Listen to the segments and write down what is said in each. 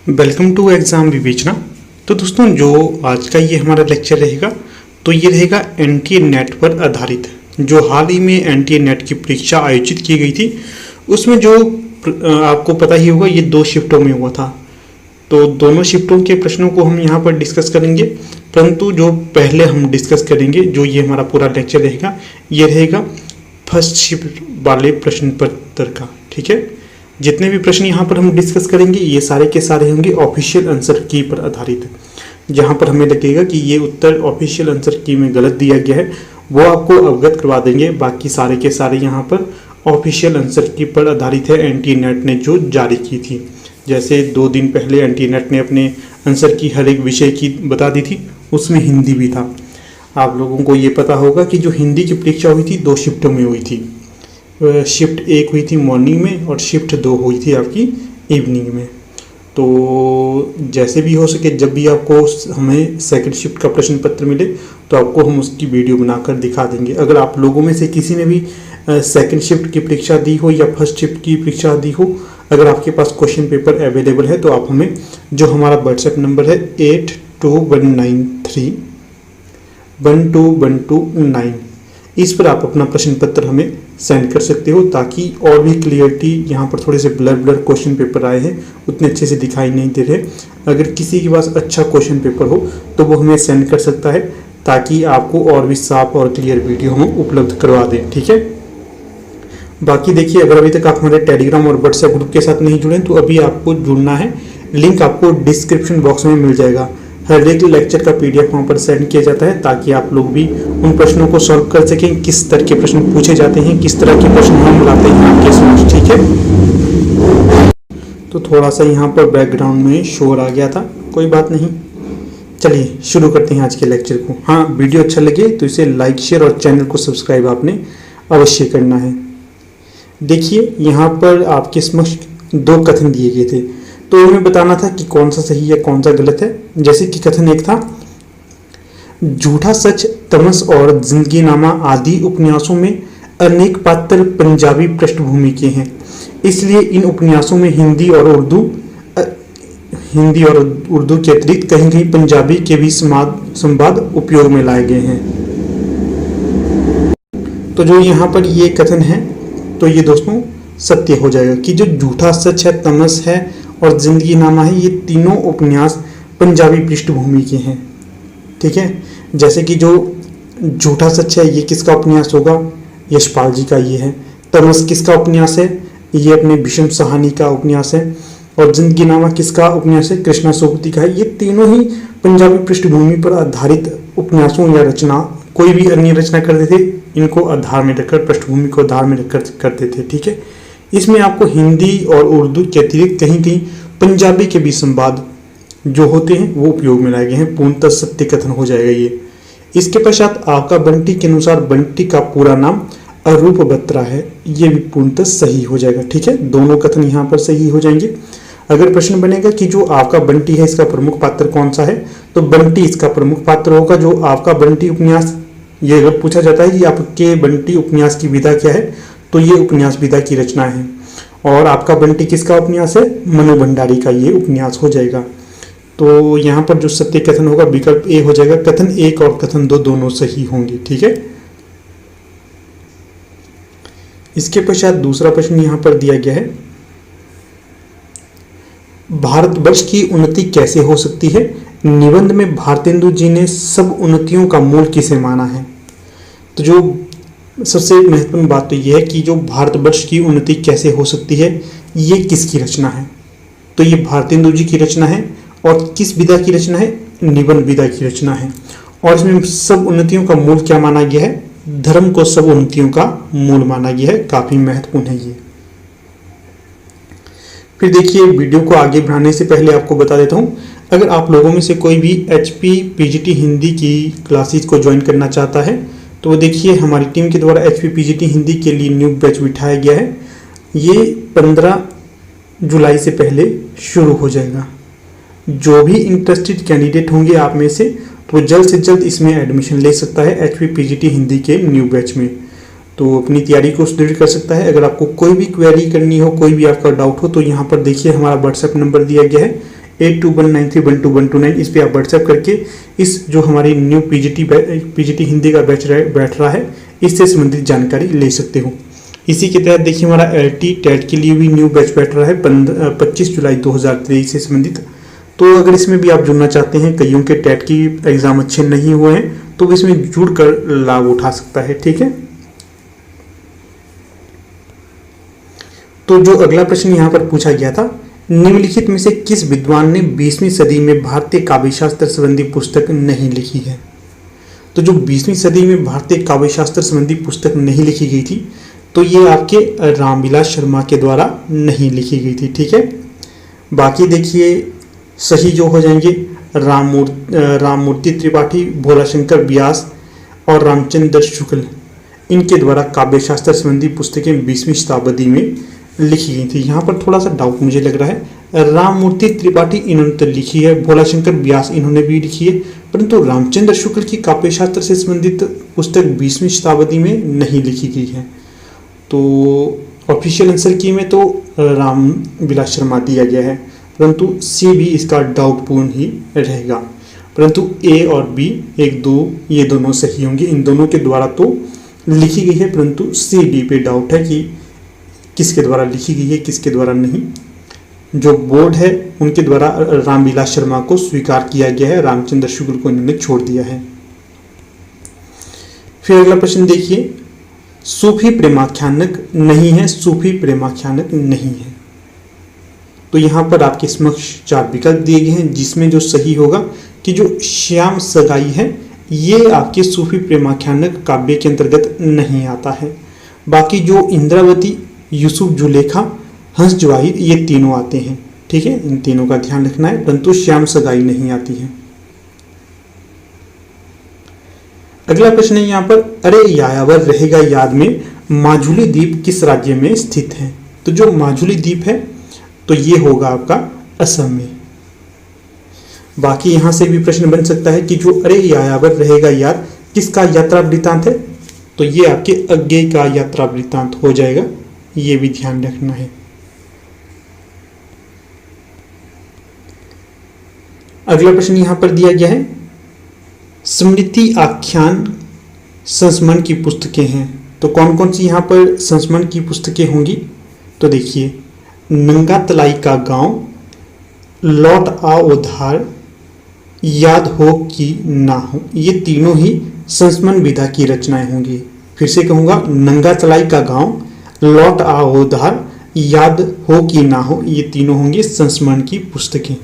Welcome to exam विवेचना। तो दोस्तों, जो आज का ये हमारा लेक्चर रहेगा तो ये रहेगा एनटीए नेट पर आधारित। जो हाल ही में एनटीए नेट की परीक्षा आयोजित की गई थी उसमें जो आपको पता ही होगा ये 2 शिफ्टों में हुआ था। तो दोनों शिफ्टों के प्रश्नों को हम यहाँ पर डिस्कस करेंगे, परंतु जो पहले हम डिस्कस करेंगे, जो ये हमारा पूरा लेक्चर रहेगा, ये रहेगा फर्स्ट शिफ्ट वाले प्रश्न पत्र का। ठीक है, जितने भी प्रश्न यहाँ पर हम डिस्कस करेंगे ये सारे के सारे होंगे ऑफिशियल आंसर की पर आधारित। जहाँ पर हमें लगेगा कि ये उत्तर ऑफिशियल आंसर की में गलत दिया गया है वो आपको अवगत करवा देंगे। बाकी सारे के सारे यहाँ पर ऑफिशियल आंसर की पर आधारित है, एनटीए नेट ने जो जारी की थी। जैसे 2 दिन पहले एनटीए नेट ने अपने आंसर की हर एक विषय की बता दी थी, उसमें हिंदी भी था। आप लोगों को ये पता होगा कि जो हिंदी की परीक्षा हुई थी 2 शिफ्टों में हुई थी। शिफ्ट 1 हुई थी मॉर्निंग में और शिफ्ट 2 हुई थी आपकी इवनिंग में। तो जैसे भी हो सके, जब भी आपको हमें सेकंड शिफ्ट का प्रश्न पत्र मिले तो आपको हम उसकी वीडियो बनाकर दिखा देंगे। अगर आप लोगों में से किसी ने भी सेकंड शिफ्ट की परीक्षा दी हो या फर्स्ट शिफ्ट की परीक्षा दी हो, अगर आपके पास क्वेश्चन पेपर अवेलेबल है तो आप हमें, जो हमारा व्हाट्सएप नंबर है 8219312129, इस पर आप अपना प्रश्न पत्र हमें सेंड कर सकते हो, ताकि और भी क्लियरिटी, यहाँ पर थोड़े से ब्लर क्वेश्चन पेपर आए हैं, उतने अच्छे से दिखाई नहीं दे रहे। अगर किसी के पास अच्छा क्वेश्चन पेपर हो तो वो हमें सेंड कर सकता है, ताकि आपको और भी साफ और क्लियर वीडियो हम उपलब्ध करवा दें। ठीक है, बाकी देखिए, अगर अभी तक आप हमारे टेलीग्राम और व्हाट्सएप ग्रुप के साथ नहीं जुड़े तो अभी आपको जुड़ना है। लिंक आपको डिस्क्रिप्शन बॉक्स में मिल जाएगा। हर एक लेक्चर का पीडीएफ वहाँ पर सेंड किया जाता है, ताकि आप लोग भी उन प्रश्नों को सॉल्व कर सकें। किस तरह के प्रश्न पूछे जाते हैं, किस तरह के प्रश्न हम लाते हैं आपके समक्ष। ठीक है, तो थोड़ा सा यहाँ पर बैकग्राउंड में शोर आ गया था, कोई बात नहीं। चलिए शुरू करते हैं आज के लेक्चर को। हाँ, वीडियो अच्छा लगे तो इसे लाइक, शेयर और चैनल को सब्सक्राइब आपने अवश्य करना है। देखिए, यहाँ पर आपके समक्ष 2 कथन दिए गए थे, तो हमें बताना था कि कौन सा सही है कौन सा गलत है। जैसे कि कथन 1 था, झूठा सच, तमस और जिंदगीनामा आदि उपन्यासों में अनेक पात्र पंजाबी पृष्ठभूमि के हैं, इसलिए इन उपन्यासों में हिंदी और उर्दू के अतिरिक्त कहीं कहीं पंजाबी के भी संवाद उपयोग में लाए गए हैं। तो जो यहाँ पर ये कथन है तो ये दोस्तों सत्य हो जाएगा कि जो झूठा सच है, तमस है और जिंदगीनामा है, ये तीनों उपन्यास पंजाबी पृष्ठभूमि के हैं। ठीक है, जैसे कि जो झूठा सच है ये किसका उपन्यास होगा? यशपाल जी का ये है। तमस किसका उपन्यास है? ये अपने भीष्म साहनी का उपन्यास है। और जिंदगीनामा किसका उपन्यास है? कृष्णा सोबती का है। ये तीनों ही पंजाबी पृष्ठभूमि पर आधारित उपन्यासों या रचना, कोई भी अन्य रचना करते थे, इनको आधार में रखकर, पृष्ठभूमि को आधार में रखकर करते थे। ठीक है, इसमें आपको हिंदी और उर्दू के अतिरिक्त कहीं कहीं पंजाबी के भी संवाद जो होते हैं वो उपयोग में लाए गए हैं। पूर्णतः सत्य कथन हो जाएगा ये। इसके पश्चात आपका बंटी के अनुसार बंटी का पूरा नाम अरूप बत्रा है, ये भी पूर्णतः सही हो जाएगा। ठीक है, दोनों कथन यहाँ पर सही हो जाएंगे। अगर प्रश्न बनेगा कि जो आपका बंटी है इसका प्रमुख पात्र कौन सा है, तो बंटी इसका प्रमुख पात्र होगा। जो आपका बंटी उपन्यास, ये अगर पूछा जाता है कि आपके बंटी उपन्यास की विधा क्या है, तो ये उपन्यास विधा की रचना है। और आपका बंटी किसका उपन्यास है? मनु भंडारी का ये उपन्यास हो जाएगा। तो यहाँ पर जो सत्य कथन होगा विकल्प ए हो जाएगा। कथन 1 और कथन 2 दोनों सही होंगे। ठीक है, इसके पश्चात दूसरा प्रश्न यहाँ पर दिया गया है, भारतवर्ष की उन्नति कैसे हो सकती है? निबंध में भारतेंदु जी ने सब उन्नतियों का मूल किसे माना है? तो जो सबसे महत्वपूर्ण बात तो यह है कि जो भारतवर्ष की उन्नति कैसे हो सकती है, ये किसकी रचना है? तो ये भारतेंदु जी की रचना है। और किस विधा की रचना है? निबंध विधा की रचना है। और इसमें सब उन्नतियों का मूल क्या माना गया है? धर्म को सब उन्नतियों का मूल माना गया है। काफी महत्वपूर्ण है ये। फिर देखिए, वीडियो को आगे बढ़ाने से पहले आपको बता देता हूँ, अगर आप लोगों में से कोई भी HP PGT हिंदी की क्लासेस को ज्वाइन करना चाहता है तो वो देखिए, हमारी टीम के द्वारा HP PGT हिंदी के लिए न्यू बैच बिठाया गया है। ये 15 जुलाई से पहले शुरू हो जाएगा। जो भी इंटरेस्टेड कैंडिडेट होंगे आप में से, तो जल्द से जल्द इसमें एडमिशन ले सकता है HP PGT हिंदी के न्यू बैच में। तो अपनी तैयारी को सुदृढ़ कर सकता है। अगर आपको कोई भी क्वेरी करनी हो, कोई भी आपका डाउट हो, तो यहाँ पर देखिए हमारा व्हाट्सएप नंबर दिया गया है 8219312129 इस पे आप व्हाट्सएप करके इस जो हमारी न्यू पीजीटी हिंदी का बैच बैठ रहा है इससे संबंधित जानकारी ले सकते हो। इसी के तहत देखिए हमारा LT टेट के लिए भी न्यू बैच बैठ रहा है 25 जुलाई 2023 से संबंधित। तो अगर इसमें भी आप जुड़ना चाहते हैं, कईयों के टेट की एग्जाम अच्छे नहीं हुए हैं तो इसमें जुड़कर लाभ उठा सकता है। ठीक है, तो जो अगला प्रश्न यहाँ पर पूछा गया था, निम्नलिखित में से किस विद्वान ने 20वीं सदी में भारतीय काव्यशास्त्र संबंधी पुस्तक नहीं लिखी है। तो जो 20वीं सदी में भारतीय काव्यशास्त्र संबंधी पुस्तक नहीं लिखी गई थी तो ये आपके रामविलास शर्मा के द्वारा नहीं लिखी गई थी। ठीक है, बाकी देखिए सही जो हो जाएंगे राममूर्ति त्रिपाठी, भोलाशंकर व्यास और रामचंद्र शुक्ल, इनके द्वारा काव्यशास्त्र संबंधी पुस्तकें 20वीं शताब्दी में लिखी गई थी। यहाँ पर थोड़ा सा डाउट मुझे लग रहा है, राममूर्ति त्रिपाठी इन्होंने तो लिखी है, भोलाशंकर व्यास इन्होंने भी लिखी है, परंतु रामचंद्र शुक्ल की काव्यशास्त्र से संबंधित पुस्तक 20वीं शताब्दी में नहीं लिखी गई है। तो ऑफिशियल आंसर की में तो रामविलास शर्मा दिया गया है, परंतु सी भी इसका डाउटपूर्ण ही रहेगा। परंतु ए और बी 1 2 ये दोनों सही होंगे, इन दोनों के द्वारा तो लिखी गई है, परंतु सी डी पे डाउट है कि किसके द्वारा लिखी गई है किसके द्वारा नहीं। जो बोर्ड है उनके द्वारा रामविलास शर्मा को स्वीकार किया गया है, रामचंद्र शुक्ल को इन्होंने छोड़ दिया है। फिर अगला प्रश्न देखिए, सूफी प्रेमाख्यानक नहीं है, सूफी प्रेमाख्यानक नहीं है। तो यहाँ पर आपके समक्ष 4 विकल्प दिए गए हैं, जिसमें जो सही होगा कि जो श्याम सगाई है ये आपके सूफी प्रेमाख्यानक काव्य के अंतर्गत नहीं आता है। बाकी जो इंद्रावती, यूसुफ जुलेखा, हंस जवाहिर ये तीनों आते हैं। ठीक है, इन तीनों का ध्यान रखना है, परंतु श्याम सगाई नहीं आती है। अगला प्रश्न है यहाँ पर, अरे यायावर रहेगा याद में माजुली द्वीप किस राज्य में स्थित है। तो जो माजुली द्वीप है तो ये होगा आपका असम में। बाकी यहां से भी प्रश्न बन सकता है कि जो अरे यायावर रहेगा याद किसका यात्रा वृत्तांत है, तो ये आपके अज्ञेय का यात्रा वृत्तांत हो जाएगा, ये भी ध्यान रखना है। अगला प्रश्न यहां पर दिया गया है, स्मृति आख्यान संस्मरण की पुस्तकें हैं। तो कौन कौन सी यहाँ पर संस्मरण की पुस्तकें होंगी, तो देखिए नंगा तलाई का गांव, लौट आओ उधार, याद हो कि ना हो, ये तीनों ही संस्मरण विधा की रचनाएं होंगी। फिर से कहूँगा, नंगा तलाई का गांव, लौट आओ उधार, याद हो कि ना हो, ये तीनों होंगी संस्मरण की पुस्तकें।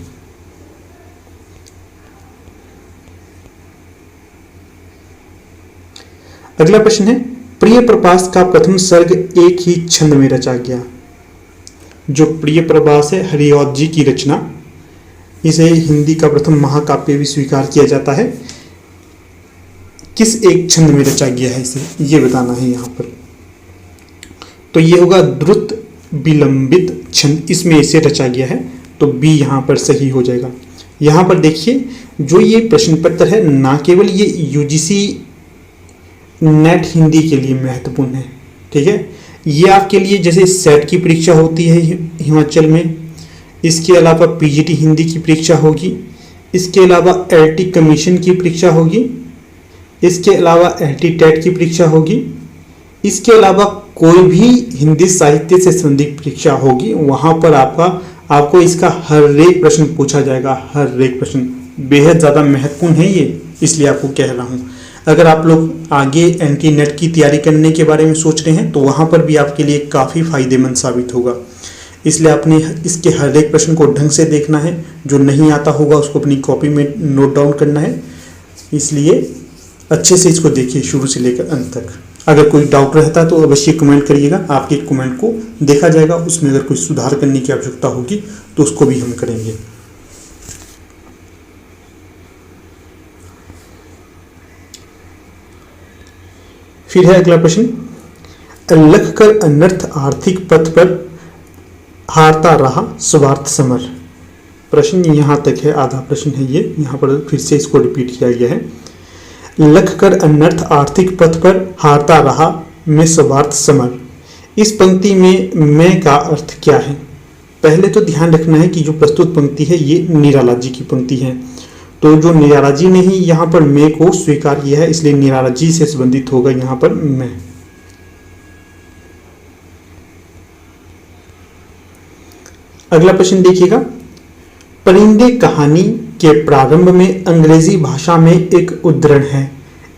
अगला प्रश्न है, प्रिय प्रभास का प्रथम सर्ग एक ही छंद में रचा गया। जो प्रिय प्रभास है हरिऔध जी की रचना, इसे हिंदी का प्रथम महाकाव्य भी स्वीकार किया जाता है। किस एक छंद में रचा गया है इसे, ये बताना है यहाँ पर। तो ये होगा द्रुत विलंबित छंद, इसमें इसे रचा गया है, तो बी यहाँ पर सही हो जाएगा। यहाँ पर देखिए जो ये प्रश्न पत्र है ना केवल ये यूजीसी नेट हिंदी के लिए महत्वपूर्ण है। ठीक है, ये आपके लिए जैसे सेट की परीक्षा होती है हिमाचल में, इसके अलावा पीजीटी हिंदी की परीक्षा होगी, इसके अलावा एलटी कमीशन की परीक्षा होगी, इसके अलावा एलटी टेट की परीक्षा होगी, इसके अलावा कोई भी हिंदी साहित्य से संबंधित परीक्षा होगी, वहाँ पर आपको इसका हर एक प्रश्न पूछा जाएगा। हर एक प्रश्न बेहद ज़्यादा महत्वपूर्ण है ये, इसलिए आपको कह रहा हूँ। अगर आप लोग आगे एनटी नेट की तैयारी करने के बारे में सोच रहे हैं तो वहाँ पर भी आपके लिए काफ़ी फायदेमंद साबित होगा। इसलिए आपने इसके हर एक प्रश्न को ढंग से देखना है, जो नहीं आता होगा उसको अपनी कॉपी में नोट डाउन करना है। इसलिए अच्छे से इसको देखिए शुरू से लेकर अंत तक। अगर कोई डाउट रहता है तो अवश्य कमेंट करिएगा, आपके कमेंट को देखा जाएगा, उसमें अगर कोई सुधार करने की आवश्यकता होगी तो उसको भी हम करेंगे। फिर है अगला प्रश्न, लख कर अनर्थ आर्थिक पथ पर हारता रहा स्वार्थ समर। प्रश्न यहाँ तक है, आधा प्रश्न है ये, यहाँ पर फिर से इसको रिपीट किया गया है। लख कर अनर्थ आर्थिक पथ पर हारता रहा मैं स्वार्थ समर। इस पंक्ति में मैं का अर्थ क्या है? पहले तो ध्यान रखना है कि जो प्रस्तुत पंक्ति है ये निराला जी की पंक्ति है। तो जो निराला जी ने ही यहाँ पर मैं को स्वीकार किया है, इसलिए निराला जी से संबंधित होगा यहाँ पर मैं। अगला प्रश्न देखिएगा, परिंदे कहानी के प्रारंभ में अंग्रेजी भाषा में एक उद्धरण है,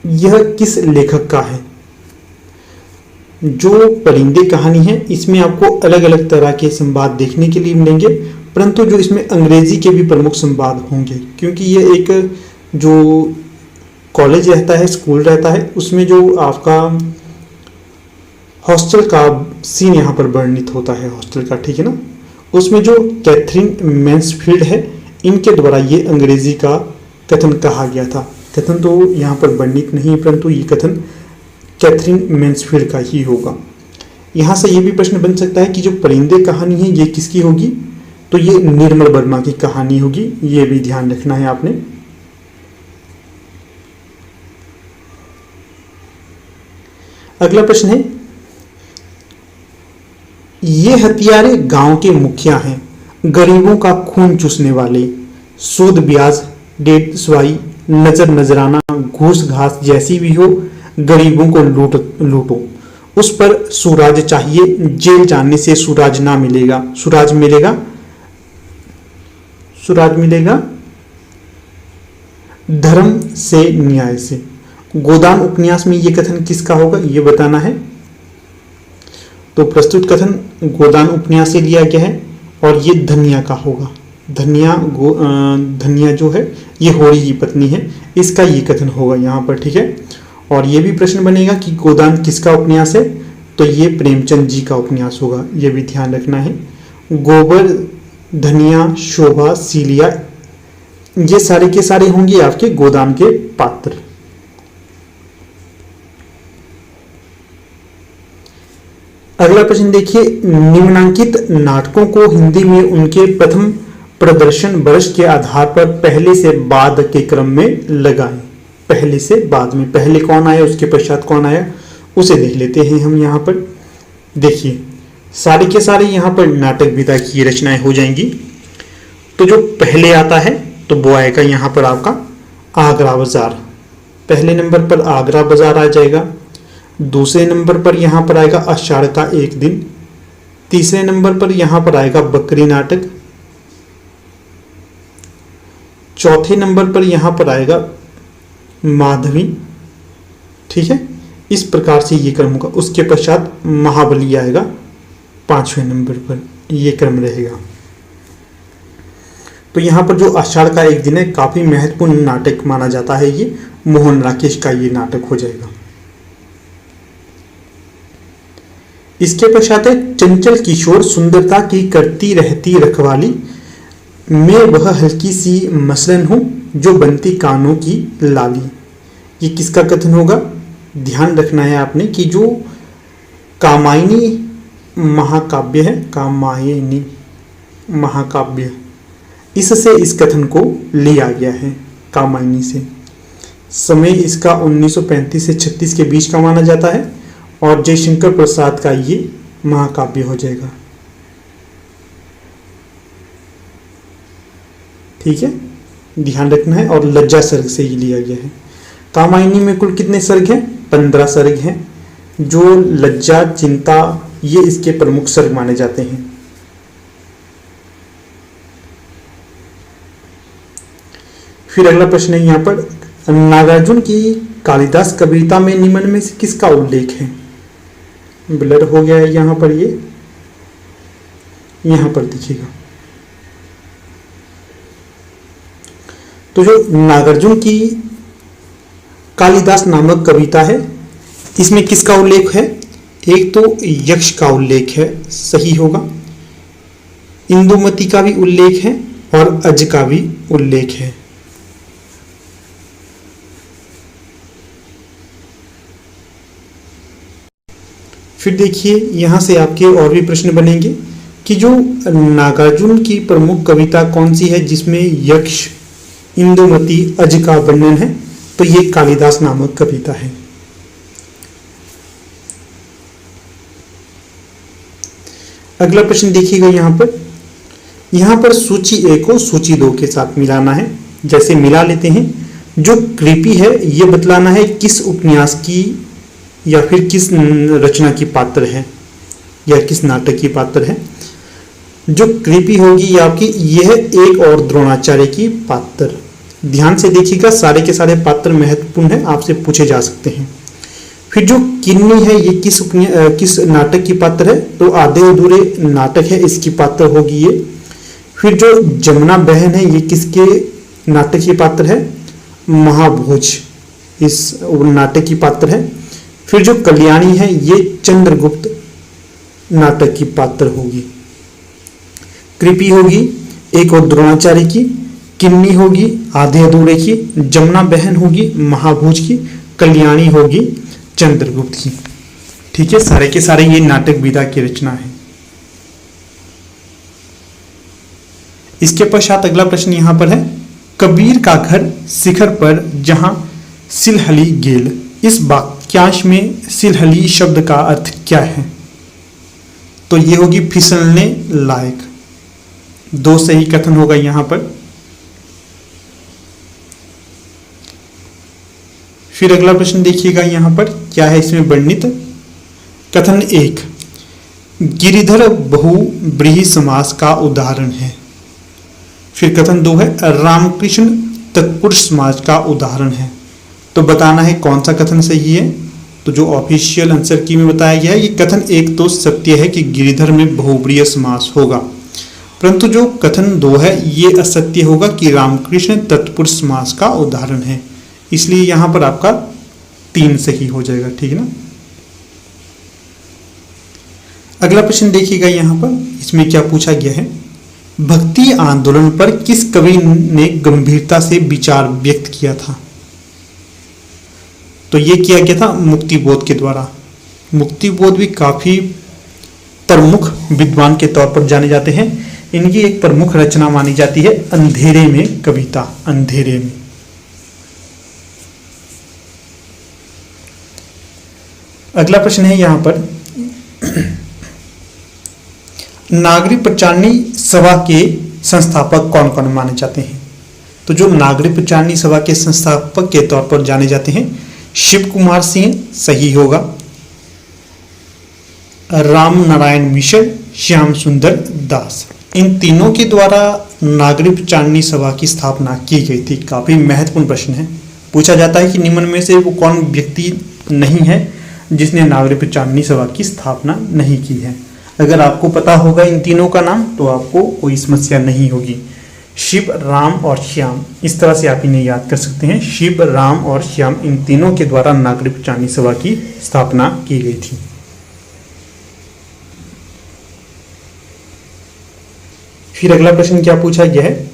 यह किस लेखक का है? जो परिंदे कहानी है इसमें आपको अलग अलग तरह के संवाद देखने के लिए मिलेंगे, परंतु जो इसमें अंग्रेजी के भी प्रमुख संवाद होंगे, क्योंकि ये एक जो कॉलेज रहता है, स्कूल रहता है, उसमें जो आपका हॉस्टल का सीन यहाँ पर वर्णित होता है, हॉस्टल का, ठीक है ना। उसमें जो कैथरीन मैन्सफील्ड है, इनके द्वारा ये अंग्रेजी का कथन कहा गया था। कथन तो यहाँ पर वर्णित नहीं, परंतु ये कथन कैथरीन मैन्सफील्ड का ही होगा। यहाँ से ये भी प्रश्न बन सकता है कि जो परिंदे कहानी है ये किसकी होगी? तो ये निर्मल वर्मा की कहानी होगी, ये भी ध्यान रखना है आपने। अगला प्रश्न है, ये हत्यारे गांव के मुखिया हैं, गरीबों का खून चूसने वाले, सूद ब्याज, डेढ़ सवाई, नजर नजराना, घूस घास जैसी भी हो, गरीबों को लूटो, उस पर सुराज चाहिए, जेल जाने से सुराज ना मिलेगा, सुराज मिलेगा धर्म से, न्याय से। गोदान उपन्यास में ये कथन किसका होगा, ये बताना है। तो प्रस्तुत कथन गोदान उपन्यास से लिया गया है और ये धनिया का होगा। धनिया जो है ये होरी की पत्नी है, इसका ये कथन होगा यहाँ पर, ठीक है। और ये भी प्रश्न बनेगा कि गोदान किसका उपन्यास है, तो ये प्रेमचंद जी का उपन्यास होगा, ये भी ध्यान रखना है। गोबर, धनिया, शोभा, सीलिया, ये सारे के सारे होंगे आपके गोदान के पात्र। अगला प्रश्न देखिए, निम्नांकित नाटकों को हिंदी में उनके प्रथम प्रदर्शन वर्ष के आधार पर पहले से बाद के क्रम में लगाएं। पहले से बाद में, पहले कौन आया उसके पश्चात कौन आया उसे देख लेते हैं हम यहाँ पर। देखिए सारे के सारे यहाँ पर नाटक विधा की रचनाएं हो जाएंगी। तो जो पहले आता है तो वो आएगा यहाँ पर आपका आगरा बाजार, पहले नंबर पर आगरा बाजार आ जाएगा। दूसरे नंबर पर यहाँ पर आएगा आषाढ़ का एक दिन। तीसरे नंबर पर यहाँ पर आएगा बकरी नाटक। चौथे नंबर पर यहाँ पर आएगा माधवी, ठीक है। इस प्रकार से ये क्रम होगा। उसके पश्चात महाबली आएगा 5वें नंबर पर, ये क्रम रहेगा। तो यहाँ पर जो आषाढ़ का एक दिन है काफी महत्वपूर्ण नाटक माना जाता है, ये मोहन राकेश का ये नाटक हो जाएगा। इसके पश्चात है चंचल किशोर सुंदरता की करती रहती रखवाली, मैं वह हल्की सी मसलन हूं जो बनती कानों की लाली। ये किसका कथन होगा? ध्यान रखना है आपने कि जो कामायनी महाकाव्य है, कामायनी महाकाव्य, इससे इस कथन को लिया गया है, कामायनी से। समय इसका 1935 से 36 के बीच का माना जाता है और जयशंकर प्रसाद का ये महाकाव्य हो जाएगा, ठीक है, ध्यान रखना है। और लज्जा सर्ग से ही लिया गया है। कामायनी में कुल कितने सर्ग हैं? 15 सर्ग हैं। जो लज्जा, चिंता, ये इसके प्रमुख सर्ग माने जाते हैं। फिर अगला प्रश्न है यहाँ पर, नागार्जुन की कालिदास कविता में निम्न में से किसका उल्लेख है? ब्लर हो गया है यहाँ पर, ये यहाँ पर दिखेगा। तो जो नागार्जुन की कालिदास नामक कविता है इसमें किसका उल्लेख है? एक तो यक्ष का उल्लेख है, सही होगा। इंदुमती का भी उल्लेख है और अज का भी उल्लेख है। फिर देखिए यहाँ से आपके और भी प्रश्न बनेंगे कि जो नागार्जुन की प्रमुख कविता कौन सी है जिसमें यक्ष, इंदुमती, अज का वर्णन है? तो ये कालिदास नामक कविता है। अगला प्रश्न देखिएगा यहाँ पर, यहाँ पर सूची ए को सूची 2 के साथ मिलाना है। जैसे मिला लेते हैं, जो कृपी है ये बतलाना है किस उपन्यास की या फिर किस रचना की पात्र है या किस नाटक की पात्र है। जो कृपी होगी ये आपकी, यह एक और द्रोणाचार्य की पात्र। ध्यान से देखिएगा, सारे के सारे पात्र महत्वपूर्ण है, आपसे पूछे जा सकते हैं। फिर जो किन्नी है ये किस नाटक की पात्र है, तो आधे अधूरे नाटक है, इसकी पात्र होगी ये। फिर जो जमुना बहन है ये किसके नाटक की पात्र है, महाभोज इस नाटक की पात्र है। फिर जो कल्याणी है ये चंद्रगुप्त नाटक की पात्र होगी। कृपी होगी एक और द्रोणाचार्य की, किन्नी होगी आधे अधूरे की, जमुना बहन होगी महाभोज की, कल्याणी होगी चंद्रगुप्त की। ठीक है, सारे के सारे ये नाटक विधा की रचना है। इसके पश्चात अगला प्रश्न यहां पर है, कबीर का घर शिखर पर जहां सिलहली गेल, इस वाक्यांश में सिलहली शब्द का अर्थ क्या है। तो ये होगी फिसलने लायक। 2 सही कथन होगा यहां पर। फिर अगला प्रश्न देखिएगा यहां पर क्या है इसमें वर्णित। कथन 1, गिरिधर बहुव्रीहि समास का उदाहरण है। फिर कथन 2 है, रामकृष्ण तत्पुरुष समाज का उदाहरण है। तो बताना है कौन सा कथन सही है। तो जो ऑफिशियल आंसर की में बताया गया है, ये कथन 1 तो सत्य है कि गिरिधर में बहुव्रीहि समास होगा, परंतु जो कथन 2 है ये असत्य होगा कि रामकृष्ण तत्पुरुष समास का उदाहरण है। इसलिए यहां पर आपका 3 सही हो जाएगा। ठीक है ना। अगला प्रश्न देखिएगा यहां पर, इसमें क्या पूछा गया है, भक्ति आंदोलन पर किस कवि ने गंभीरता से विचार व्यक्त किया था। तो ये किया गया था मुक्तिबोध के द्वारा। मुक्तिबोध भी काफी प्रमुख विद्वान के तौर पर जाने जाते हैं। इनकी एक प्रमुख रचना मानी जाती है अंधेरे में कविता। अंधेरे में। अगला प्रश्न है यहां पर, नागरिक प्रचारणी सभा के संस्थापक कौन कौन माने जाते हैं। तो जो नागरिक प्रचारणी सभा के संस्थापक के तौर पर जाने जाते हैं, शिव कुमार सिंह सही होगा, राम नारायण मिश्र, श्याम सुंदर दास, इन तीनों के द्वारा नागरिक प्रचारणी सभा की स्थापना की गई थी। काफी महत्वपूर्ण प्रश्न है। पूछा जाता है कि निम्न में से वो कौन व्यक्ति नहीं है जिसने नागरिक प्रचारणी सभा की स्थापना नहीं की है। अगर आपको पता होगा इन तीनों का नाम तो आपको कोई समस्या नहीं होगी। शिव, राम और श्याम, इस तरह से आप इन्हें याद कर सकते हैं। शिव, राम और श्याम, इन तीनों के द्वारा नागरिक प्रचारणी सभा की स्थापना की गई थी। फिर अगला प्रश्न क्या पूछा गया है,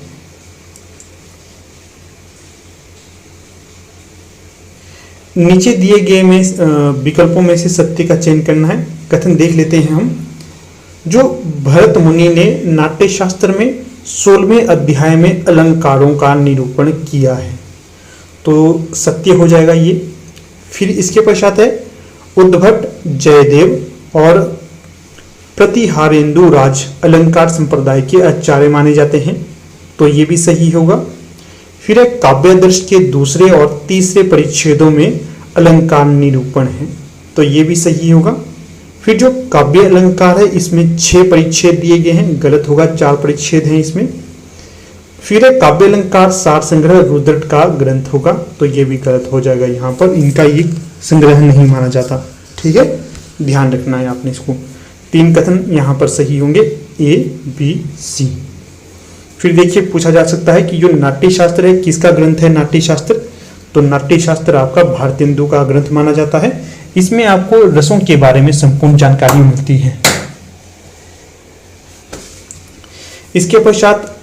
नीचे दिए गए में विकल्पों में से सत्य का चयन करना है। कथन देख लेते हैं हम। जो भरत मुनि ने नाट्य शास्त्र में 16वें अध्याय में अलंकारों का निरूपण किया है, तो सत्य हो जाएगा ये। फिर इसके पश्चात है, उद्भट, जयदेव और प्रतिहारेंदु राज अलंकार संप्रदाय के आचार्य माने जाते हैं, तो ये भी सही होगा। फिर एक काव्यादर्श के दूसरे और तीसरे परिच्छेदों में अलंकार निरूपण है, तो ये भी सही होगा। फिर जो काव्य अलंकार है इसमें 6 परिच्छेद दिए गए हैं, गलत होगा, 4 परिच्छेद हैं इसमें। फिर एक काव्य अलंकार सार संग्रह रुद्रट का ग्रंथ होगा, तो ये भी गलत हो जाएगा। यहाँ पर इनका ये संग्रह नहीं माना जाता। ठीक है, ध्यान रखना है आपने इसको। 3 कथन यहाँ पर सही होंगे, A, B, C। फिर देखिए पूछा जा सकता है कि जो नाट्य शास्त्र है किसका ग्रंथ है नाट्य शास्त्र। तो नाट्य शास्त्र आपका भारतेंदु का ग्रंथ माना जाता है। इसमें आपको रसों के बारे में संपूर्ण जानकारी मिलती है। इसके पश्चात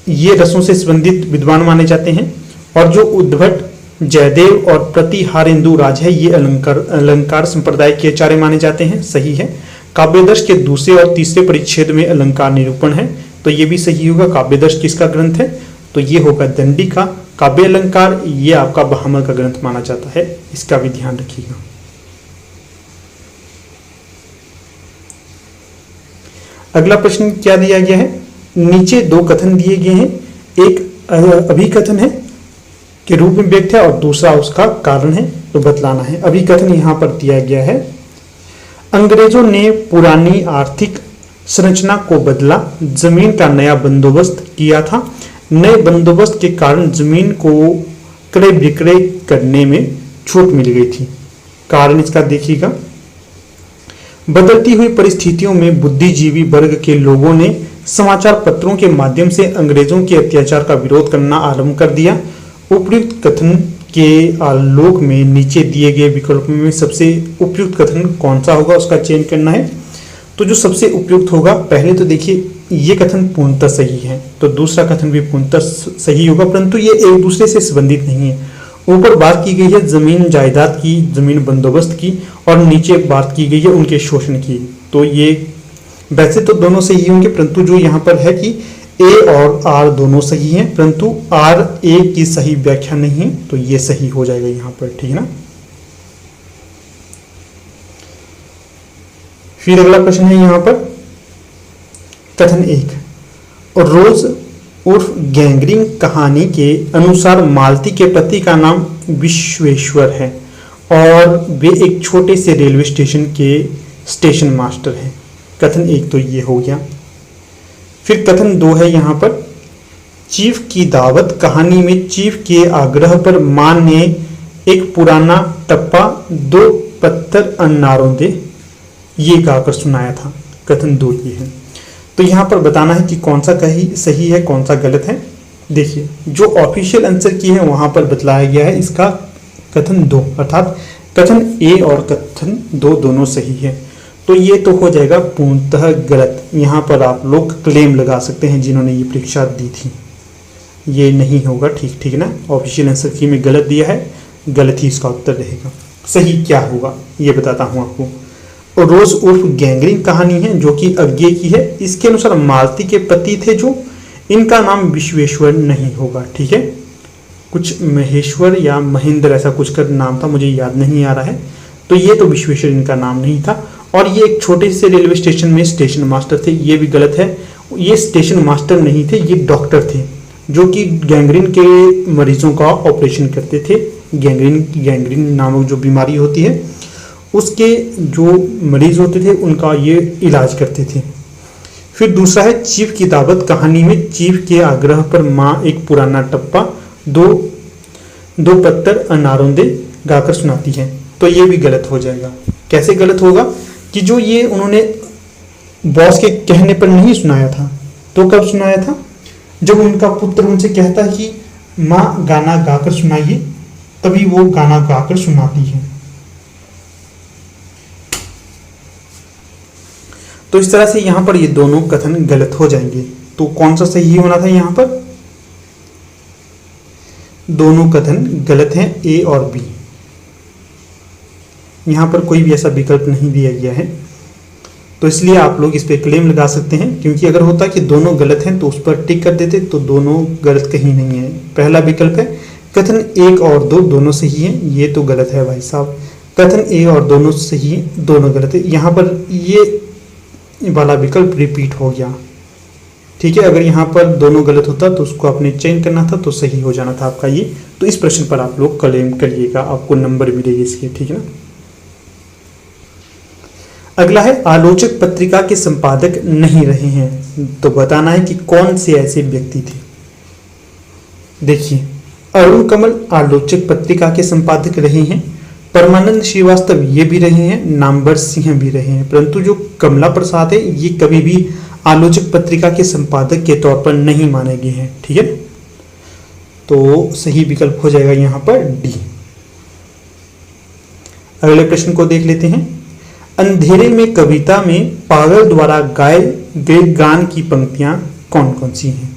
ये रसों से संबंधित विद्वान माने जाते हैं। और जो उद्भट, जयदेव और प्रतिहारेंदु राज है ये अलंकार संप्रदाय के आचार्य माने जाते हैं, सही है। काव्यदर्श के दूसरे और तीसरे परिच्छेद में अलंकार निरूपण है, तो ये भी सही होगा। काव्यदर्श किसका ग्रंथ है, तो ये होगा दंडी का। काव्य अलंकार ये आपका भामर का ग्रंथ माना जाता है, इसका भी ध्यान रखिएगा। अगला प्रश्न क्या दिया गया है, नीचे दो कथन दिए गए हैं, एक अभिकथन है के रूप में व्यक्त है और दूसरा उसका कारण है, तो बतलाना है। अभिकथन यहाँ पर दिया गया है, अंग्रेजों ने पुरानी आर्थिक संरचना को बदला, जमीन का नया बंदोबस्त किया था। नए बंदोबस्त के कारण जमीन को क्रय विक्रय करने में छूट मिल गई थी। कारण इसका देखिएगा, बदलती हुई परिस्थितियों में बुद्धिजीवी वर्ग के लोगों ने समाचार पत्रों के माध्यम से अंग्रेजों के अत्याचार का विरोध करना आरंभ कर दिया। उपयुक्त कथन के आलोक में नीचे दिए गए विकल्पों में सबसे उपयुक्त कथन कौन सा होगा उसका चयन करना है। तो जो सबसे उपयुक्त होगा, पहले तो देखिए ये कथन पूर्णतः सही है, तो दूसरा कथन भी पूर्णतः सही होगा, परंतु ये एक दूसरे से संबंधित नहीं है। ऊपर बात की गई है जमीन जायदाद की, जमीन बंदोबस्त की, और नीचे बात की गई है उनके शोषण की। तो ये वैसे तो दोनों सही होंगे, परंतु जो यहाँ पर है कि ए और आर दोनों सही हैं, परंतु आर ए की सही व्याख्या नहीं है, तो ये सही हो जाएगा यहाँ पर, ठीक है ना। फिर अगला प्रश्न है यहाँ पर कथन 1, रोज उर्फ गैंगरिंग कहानी के अनुसार मालती के पति का नाम विश्वेश्वर है और वे एक छोटे से रेलवे स्टेशन के स्टेशन मास्टर हैं। कथन 1 तो ये हो गया। फिर कथन 2 है यहाँ पर, चीफ की दावत कहानी में चीफ के आग्रह पर मां ने एक पुराना टप्पा 2 पत्थर अन्नारों दे ये गाकर सुनाया था। कथन 2 ये है। तो यहाँ पर बताना है कि कौन सा सही है कौन सा गलत है। देखिए जो ऑफिशियल आंसर की है वहां पर बतलाया गया है इसका कथन 2, अर्थात कथन ए और कथन 2 दोनों सही है। तो ये तो हो जाएगा पूर्णतः गलत। यहाँ पर आप लोग क्लेम लगा सकते हैं जिन्होंने ये परीक्षा दी थी, ये नहीं होगा, ठीक ना। ऑफिशियल आंसर की में गलत दिया है, गलत ही इसका उत्तर रहेगा। सही क्या होगा ये बताता हूँ आपको। और रोज उर्फ गैंगरिंग कहानी है जो कि अज्ञे की है, इसके अनुसार मालती के पति थे जो, इनका नाम विश्वेश्वर नहीं होगा, ठीक है। कुछ महेश्वर या महेंद्र ऐसा कुछ का नाम था, मुझे याद नहीं आ रहा है। तो ये तो विश्वेश्वर इनका नाम नहीं था। और ये एक छोटे से रेलवे स्टेशन में स्टेशन मास्टर थे, ये भी गलत है। ये स्टेशन मास्टर नहीं थे, ये डॉक्टर थे जो कि गैंग्रीन के मरीजों का ऑपरेशन करते थे। गैंग्रीन नामक जो बीमारी होती है उसके जो मरीज होते थे उनका ये इलाज करते थे। फिर दूसरा है चीफ की दावत कहानी में चीफ के आग्रह पर माँ एक पुराना टप्पा दो पत्थर अनारों दे गाकर सुनाती है। तो ये भी गलत हो जाएगा। कैसे गलत होगा कि जो ये उन्होंने बॉस के कहने पर नहीं सुनाया था, तो कब सुनाया था? जब उनका पुत्र उनसे कहता है कि माँ गाना गाकर सुनाइए, तभी वो गाना गाकर सुनाती है। तो इस तरह से यहां पर ये दोनों कथन गलत हो जाएंगे। तो कौन सा सही होना था? यहां पर दोनों कथन गलत हैं, ए और बी। यहां पर कोई भी ऐसा विकल्प नहीं दिया गया है, तो इसलिए आप लोग इस पे क्लेम लगा सकते हैं। क्योंकि अगर होता कि दोनों गलत हैं तो उस पर टिक कर देते, तो दोनों गलत कहीं नहीं है। पहला विकल्प है कथन 1 और 2 दोनों सही हैं, ये तो गलत है भाई साहब। कथन ए और दोनों सही है, दोनों गलत है। यहाँ पर ये वाला विकल्प रिपीट हो गया, ठीक है। अगर यहाँ पर दोनों गलत होता तो उसको आपने चेंज करना था, तो सही हो जाना था आपका ये। तो इस प्रश्न पर आप लोग क्लेम करिएगा, आपको नंबर मिलेगी इसके, ठीक है ना। अगला है आलोचक पत्रिका के संपादक नहीं रहे हैं, तो बताना है कि कौन से ऐसे व्यक्ति थे। देखिए अरुण कमल आलोचक पत्रिका के संपादक रहे हैं, परमानंद श्रीवास्तव ये भी रहे हैं, नामवर सिंह भी रहे हैं। परंतु जो कमला प्रसाद है ये कभी भी आलोचक पत्रिका के संपादक के तौर पर नहीं माने गए हैं, ठीक है। तो सही विकल्प हो जाएगा यहाँ पर डी। अगले प्रश्न को देख लेते हैं। अंधेरे में कविता में पागल द्वारा गाए गए गान की पंक्तियां कौन कौन सी हैं?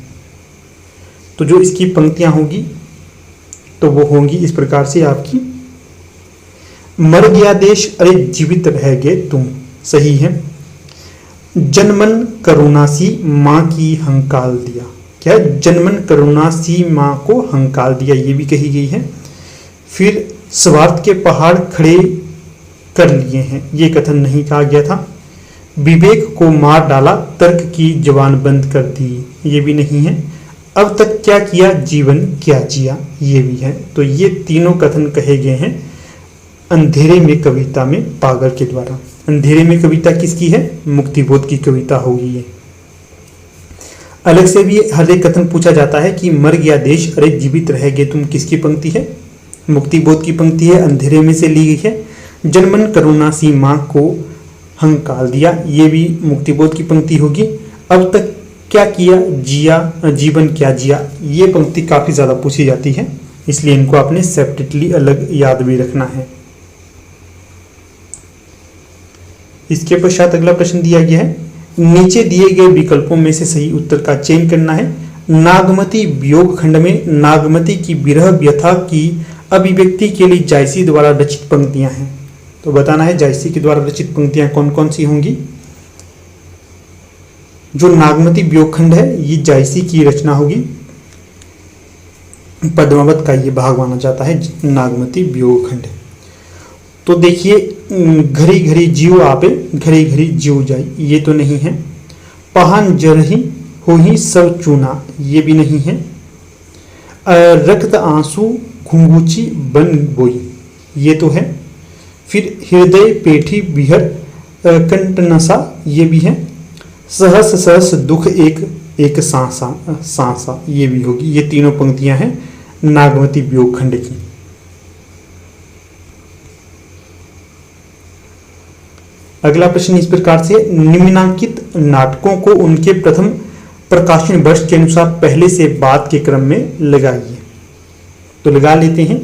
तो जो इसकी पंक्तियां होगी तो वो होंगी इस प्रकार से आपकी, मर गया देश अरे जीवित रह गए तुम, सही है। जनमन करुणासी माँ की हंकाल दिया, क्या है? जनमन करुणासी माँ को हंकाल दिया, ये भी कही गई है। फिर स्वार्थ के पहाड़ खड़े कर लिए हैं, ये कथन नहीं कहा गया था। विवेक को मार डाला तर्क की जबान बंद कर दी, ये भी नहीं है। अब तक क्या किया, जीवन क्या जिया, ये भी है। तो ये तीनों कथन कहे गए हैं अंधेरे में कविता में पागर के द्वारा। अंधेरे में कविता किसकी है, मुक्तिबोध की कविता होगी ये। अलग से भी हर एक कथन पूछा जाता है कि मर गया देश अरे जीवित रह गए तुम, किसकी पंक्ति है, मुक्तिबोध की पंक्ति है, अंधेरे में से ली गई है। जनमन करुणा सी माँ को हंकार दिया, ये भी मुक्तिबोध की पंक्ति होगी। अब तक क्या किया, जिया जीवन क्या जिया, ये पंक्ति काफी ज्यादा पूछी जाती है, इसलिए इनको आपने सेपरेटली अलग याद भी रखना है। इसके पश्चात अगला प्रश्न दिया गया है, नीचे दिए गए विकल्पों में से सही उत्तर का चयन करना है। नागमती वियोग खंड में नागमती की विरह व्यथा की अभिव्यक्ति के लिए जायसी द्वारा रचित पंक्तियां हैं। तो बताना है जायसी के द्वारा रचित पंक्तियां कौन कौन सी होंगी। जो नागमती वियोग खंड है ये जायसी की रचना होगी। पद्मावत का ये भाग माना जाता है नागमती वियोग खंड। तो देखिए, घरी घरी जीव आपे घरी घरी जीव जाई, ये तो नहीं है। पहान जरही हो ही सब चूना, ये भी नहीं है। रक्त आंसू घुंघूची बन बोई, ये तो है। फिर हृदय पेठी बिहर कंटनसा, ये भी है। सहस सहस दुख एक एक सांसा सांसा, ये भी होगी। ये तीनों पंक्तियां हैं नागमती वियोग खंड की। अगला प्रश्न इस प्रकार से, निम्नांकित नाटकों को उनके प्रथम प्रकाशन वर्ष के अनुसार पहले से बाद के क्रम में लगाइए। तो लगा लेते हैं।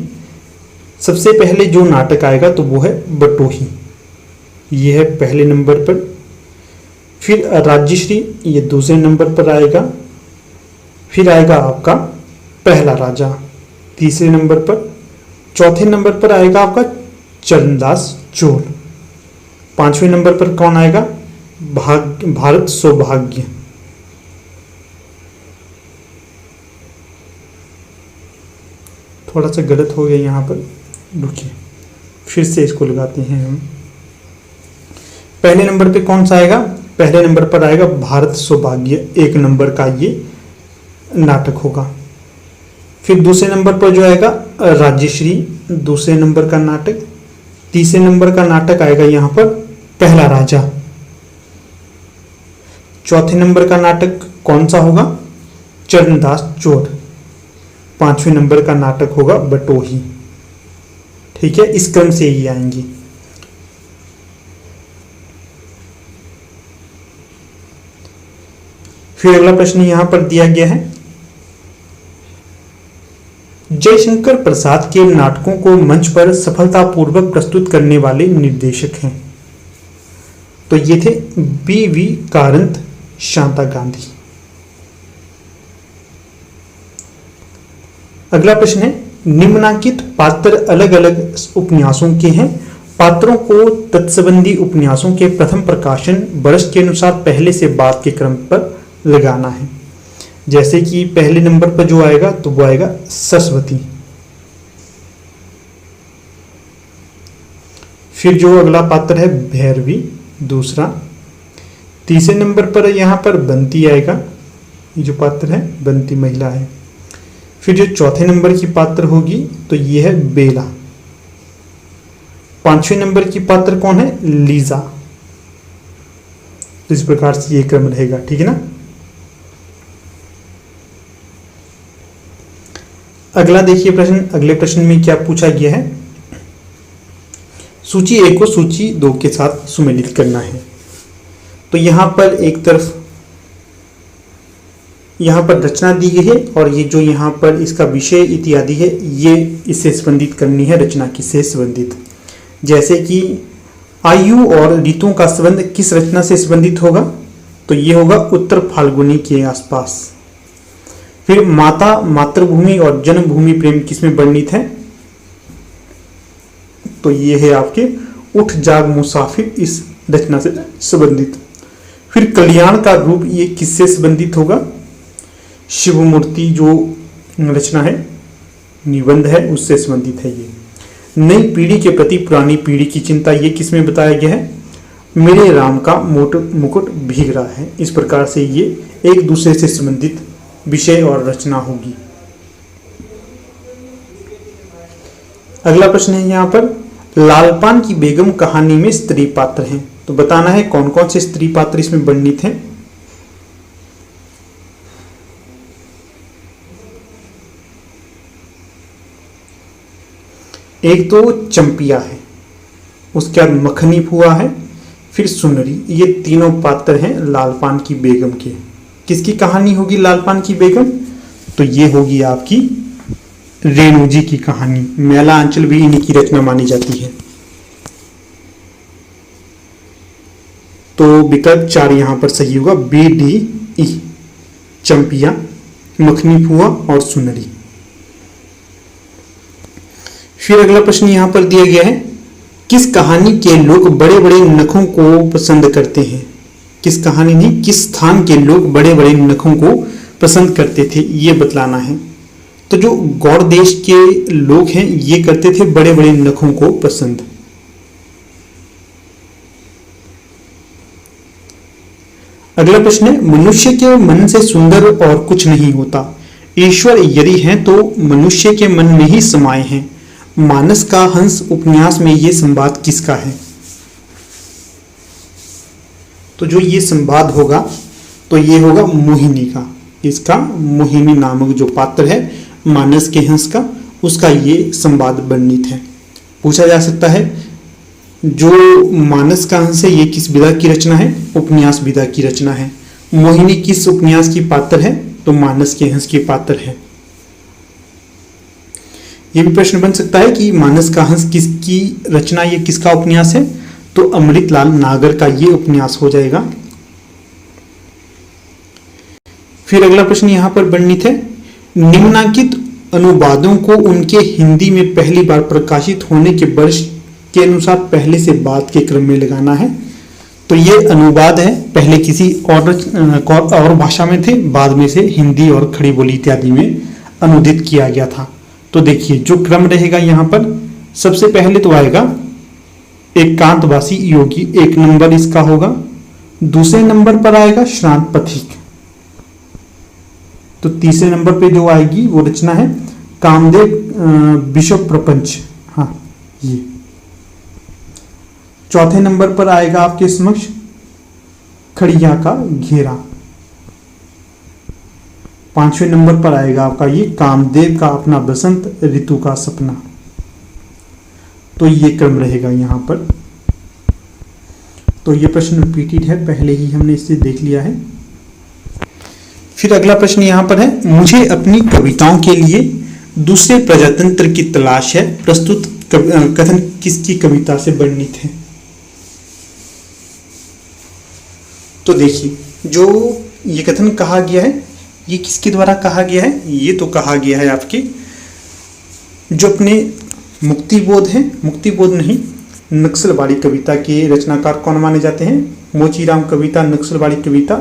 सबसे पहले जो नाटक आएगा तो वो है बटोही, ये है पहले नंबर पर। फिर राज्यश्री, ये दूसरे नंबर पर आएगा। फिर आएगा आपका पहला राजा तीसरे नंबर पर। चौथे नंबर पर आएगा आपका चरणदास चोर। पांचवें नंबर पर कौन आएगा, भारत सौभाग्य। थोड़ा सा गलत हो गया यहाँ पर, रुकिए फिर से इसको लगाते हैं हम। पहले नंबर पे कौन सा आएगा, पहले नंबर पर आएगा भारत सौभाग्य, एक नंबर का ये नाटक होगा। फिर दूसरे नंबर पर जो आएगा राज्यश्री, दूसरे नंबर का नाटक। तीसरे नंबर का नाटक आएगा यहाँ पर पहला राजा। चौथे नंबर का नाटक कौन सा होगा, चरणदास चोर। पांचवें नंबर का नाटक होगा बटोही। ठीक है, इस क्रम से ही आएंगी। फिर अगला प्रश्न यहां पर दिया गया है, जयशंकर प्रसाद के नाटकों को मंच पर सफलतापूर्वक प्रस्तुत करने वाले निर्देशक हैं। तो ये थे बी.वी. कारंत, शांता गांधी। अगला प्रश्न है, निम्नांकित पात्र अलग अलग उपन्यासों के हैं। पात्रों को तत्संबंधी उपन्यासों के प्रथम प्रकाशन वर्ष के अनुसार पहले से बाद के क्रम पर लगाना है। जैसे कि पहले नंबर पर जो आएगा तो वो आएगा सरस्वती। फिर जो अगला पात्र है भैरवी, दूसरा। तीसरे नंबर पर यहां पर बंती आएगा, ये जो पात्र है बंती महिला है। फिर जो चौथे नंबर की पात्र होगी तो ये है बेला। पांचवें नंबर की पात्र कौन है, लीजा। तो इस प्रकार से ये क्रम रहेगा, ठीक है ना। अगला देखिए प्रश्न, अगले प्रश्न में क्या पूछा गया है, सूची 1 को सूची 2 के साथ सुमेलित करना है। तो यहां पर एक तरफ यहाँ पर रचना दी गई है और ये जो यहाँ पर इसका विषय इत्यादि है ये इससे संबंधित करनी है, रचना किससे संबंधित। जैसे कि आयु और ऋतुओं का संबंध किस रचना से संबंधित होगा, तो ये होगा उत्तर फाल्गुनी के आसपास। फिर माता, मातृभूमि और जन्मभूमि प्रेम किसमें वर्णित है, तो ये है आपके उठ जाग मुसाफिर, इस रचना से संबंधित। फिर कल्याण का रूप, ये किससे संबंधित होगा, शिव मूर्ति जो रचना है, निबंध है, उससे संबंधित है ये। नई पीढ़ी के प्रति पुरानी पीढ़ी की चिंता, ये किसमें बताया गया है, मेरे राम का मुकुट भीग रहा है। इस प्रकार से ये एक दूसरे से संबंधित विषय और रचना होगी। अगला प्रश्न है यहाँ पर, लालपान की बेगम कहानी में स्त्री पात्र हैं, तो बताना है कौन कौन से स्त्री पात्र इसमें वर्णित हैं। एक तो चंपिया है, उसके बाद मखनी फुआ है, फिर सुनरी। ये तीनों पात्र हैं लालपान की बेगम के। किसकी कहानी होगी लालपान की बेगम? तो ये होगी आपकी रेणु जी की कहानी। मैला अंचल भी इन्हीं की रचना मानी जाती है। तो विकल्प 4 यहां पर सही होगा, B D E, Champia, Makhni फुआ और सुनरी। फिर अगला प्रश्न यहां पर दिया गया है, किस कहानी के लोग बड़े बड़े नखों को पसंद करते हैं? किस कहानी नहीं, किस स्थान के लोग बड़े बड़े नखों को पसंद करते थे, ये बतलाना है। तो जो गौड़ देश के लोग हैं ये करते थे बड़े बड़े नखों को पसंद। अगला प्रश्न है, मनुष्य के मन से सुंदर और कुछ नहीं होता। ईश्वर यदि हैं तो मनुष्य के मन में ही समाये हैं। मानस का हंस उपन्यास में ये संवाद किसका है? तो जो ये संवाद होगा तो ये होगा मोहिनी का। इसका मोहिनी नामक जो पात्र है मानस के हंस का, उसका ये संवाद वर्णित है। पूछा जा सकता है जो मानस का हंस है ये किस विधा की रचना है? उपन्यास विधा की रचना है। मोहिनी किस उपन्यास की पात्र है? तो मानस के हंस की पात्र है। ये भी प्रश्न बन सकता है कि मानस का हंस किसकी रचना, ये किसका उपन्यास है? तो अमृतलाल नागर का ये उपन्यास हो जाएगा। फिर अगला प्रश्न यहां पर वर्णित है, निम्नांकित अनुवादों को उनके हिंदी में पहली बार प्रकाशित होने के वर्ष के अनुसार पहले से बाद के क्रम में लगाना है। तो ये अनुवाद है, पहले किसी और भाषा में थे, बाद में से हिंदी और खड़ी बोली इत्यादि में अनुदित किया गया था। तो देखिए जो क्रम रहेगा यहाँ पर, सबसे पहले तो आएगा एकांतवासी योगी, 1 नंबर इसका होगा। दूसरे नंबर पर आएगा श्रांत पथिक। तो तीसरे नंबर पे जो आएगी वो रचना है कामदेव विश्व प्रपंच। हाँ ये। चौथे नंबर पर आएगा आपके समक्ष खड़िया का घेरा। 5वें नंबर पर आएगा आपका ये कामदेव का अपना बसंत ऋतु का सपना। तो ये क्रम रहेगा यहाँ पर। तो ये प्रश्न रिपीटेड है, पहले ही हमने इसे देख लिया है। फिर अगला प्रश्न यहाँ पर है, मुझे अपनी कविताओं के लिए दूसरे प्रजातंत्र की तलाश है। प्रस्तुत कथन किसकी कविता से वर्णित है? तो देखिए जो ये कथन कहा गया है ये किसके द्वारा कहा गया है? ये तो कहा गया है आपके जो अपने मुक्तिबोध है, मुक्तिबोध नहीं, नक्सलवाड़ी कविता के रचनाकार कौन माने जाते हैं? मोचीराम कविता, नक्सलवाड़ी कविता।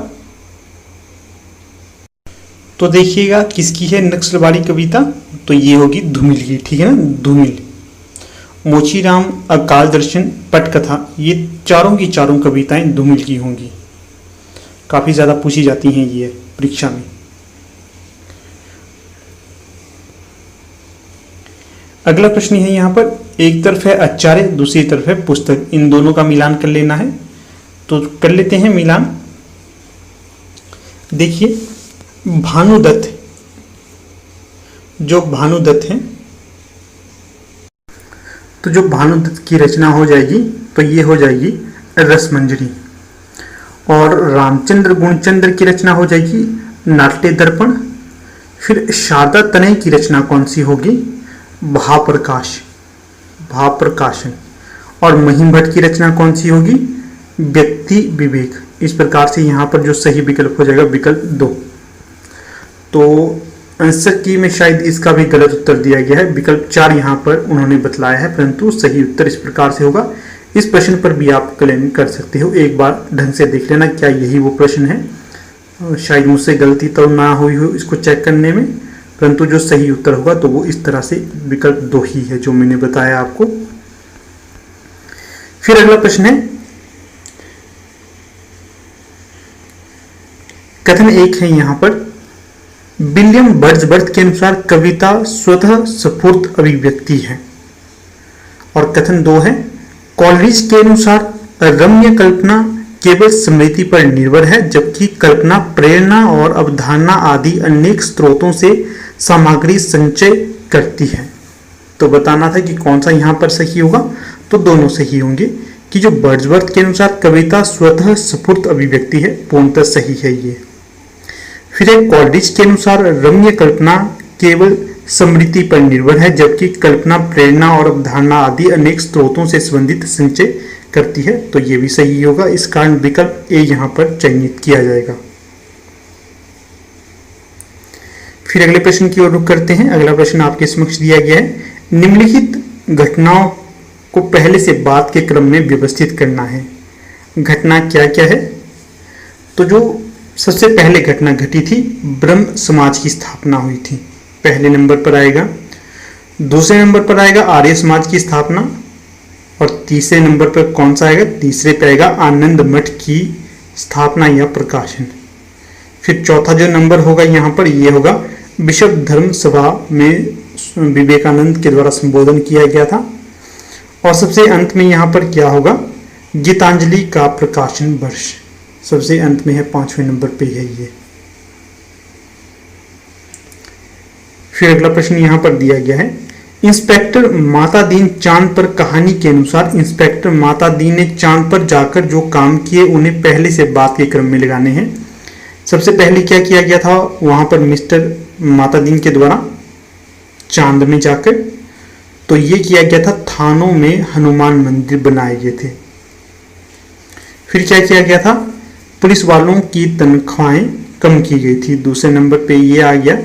तो देखिएगा किसकी है नक्सलवाड़ी कविता? तो ये होगी धूमिल की, ठीक है ना, धूमिल। मोचीराम, अकाल दर्शन, पटकथा, ये चारों की चारों कविताएं धूमिल की होंगी। काफी ज्यादा पूछी जाती हैं ये परीक्षा में। अगला प्रश्न है यहाँ पर, एक तरफ है आचार्य, दूसरी तरफ है पुस्तक, इन दोनों का मिलान कर लेना है। तो कर लेते हैं मिलान। देखिए भानुदत्त, जो भानुदत्त हैं, तो जो भानुदत्त की रचना हो जाएगी तो ये हो जाएगी रसमंजरी। और रामचंद्र गुणचंद्र की रचना हो जाएगी नाट्य दर्पण। फिर शारदा तनय की रचना कौन सी होगी? भावप्रकाश, भावप्रकाशन। और महिम भट्ट की रचना कौन सी होगी? व्यक्ति विवेक। इस प्रकार से यहाँ पर जो सही विकल्प हो जाएगा विकल्प 2। तो आंसर की में शायद इसका भी गलत उत्तर दिया गया है, विकल्प 4 यहाँ पर उन्होंने बतलाया है, परंतु सही उत्तर इस प्रकार से होगा। इस प्रश्न पर भी आप क्लेम कर सकते हो, एक बार ढंग से देख लेना क्या यही वो प्रश्न है। शायद मुझसे गलती तो ना हुई हो इसको चेक करने में, परंतु जो सही उत्तर होगा तो वो इस तरह से विकल्प 2 ही है जो मैंने बताया आपको। फिर अगला प्रश्न है, कथन 1 है यहाँ पर, विलियम वर्ड्सवर्थ के अनुसार कविता स्वतः स्फूर्त अभिव्यक्ति है। और कथन 2 है, कॉलरिज के अनुसार रम्य कल्पना केवल स्मृति पर निर्भर है, जबकि कल्पना प्रेरणा और अवधारणा आदि अनेक स्रोतों से सामग्री संचय करती है। तो बताना था कि कौन सा यहाँ पर सही होगा, तो दोनों सही होंगे कि जो वर्ड्सवर्थ के अनुसार कविता स्वतः स्फूर्त अभिव्यक्ति है, पूर्णतः सही है ये। फिर एक कॉलरिज के अनुसार रम्य कल्पना केवल स्मृति पर निर्भर है, जबकि कल्पना प्रेरणा और अवधारणा आदि अनेक स्रोतों से संबंधित संचय करती है। तो ये भी सही होगा, इस कारण विकल्प ए यहाँ पर चयनित किया जाएगा। फिर अगले प्रश्न की ओर रुख करते हैं। अगला प्रश्न आपके समक्ष दिया गया है, निम्नलिखित घटनाओं को पहले से बाद के क्रम में व्यवस्थित करना है। घटना क्या क्या है? तो जो सबसे पहले घटना घटी थी, ब्रह्म समाज की स्थापना हुई थी, पहले नंबर पर आएगा। दूसरे नंबर पर आएगा आर्य समाज की स्थापना, और तीसरे नंबर पर कौन सा आएगा? तीसरे पे आएगा आनंद मठ की स्थापना या प्रकाशन। फिर चौथा जो नंबर होगा यहाँ पर, ये होगा विश्व धर्म सभा में विवेकानंद के द्वारा संबोधन किया गया था। और सबसे अंत में यहाँ पर क्या होगा? गीतांजलि का प्रकाशन वर्ष सबसे अंत में है, 5वें नंबर पे है ये। फिर अगला प्रश्न यहाँ पर दिया गया है, इंस्पेक्टर माता दीन चांद पर कहानी के अनुसार इंस्पेक्टर माता दीन ने चांद पर जाकर जो काम किए उन्हें पहले से बाद के क्रम में लगाने हैं। सबसे पहले क्या किया गया था वहां पर मिस्टर माता दीन के द्वारा चांद में जाकर? तो ये किया गया था, थानों में हनुमान मंदिर बनाए गए थे। फिर क्या किया गया था? पुलिस वालों की तनख्वाहें कम की गई थी, दूसरे नंबर पे ये आ गया।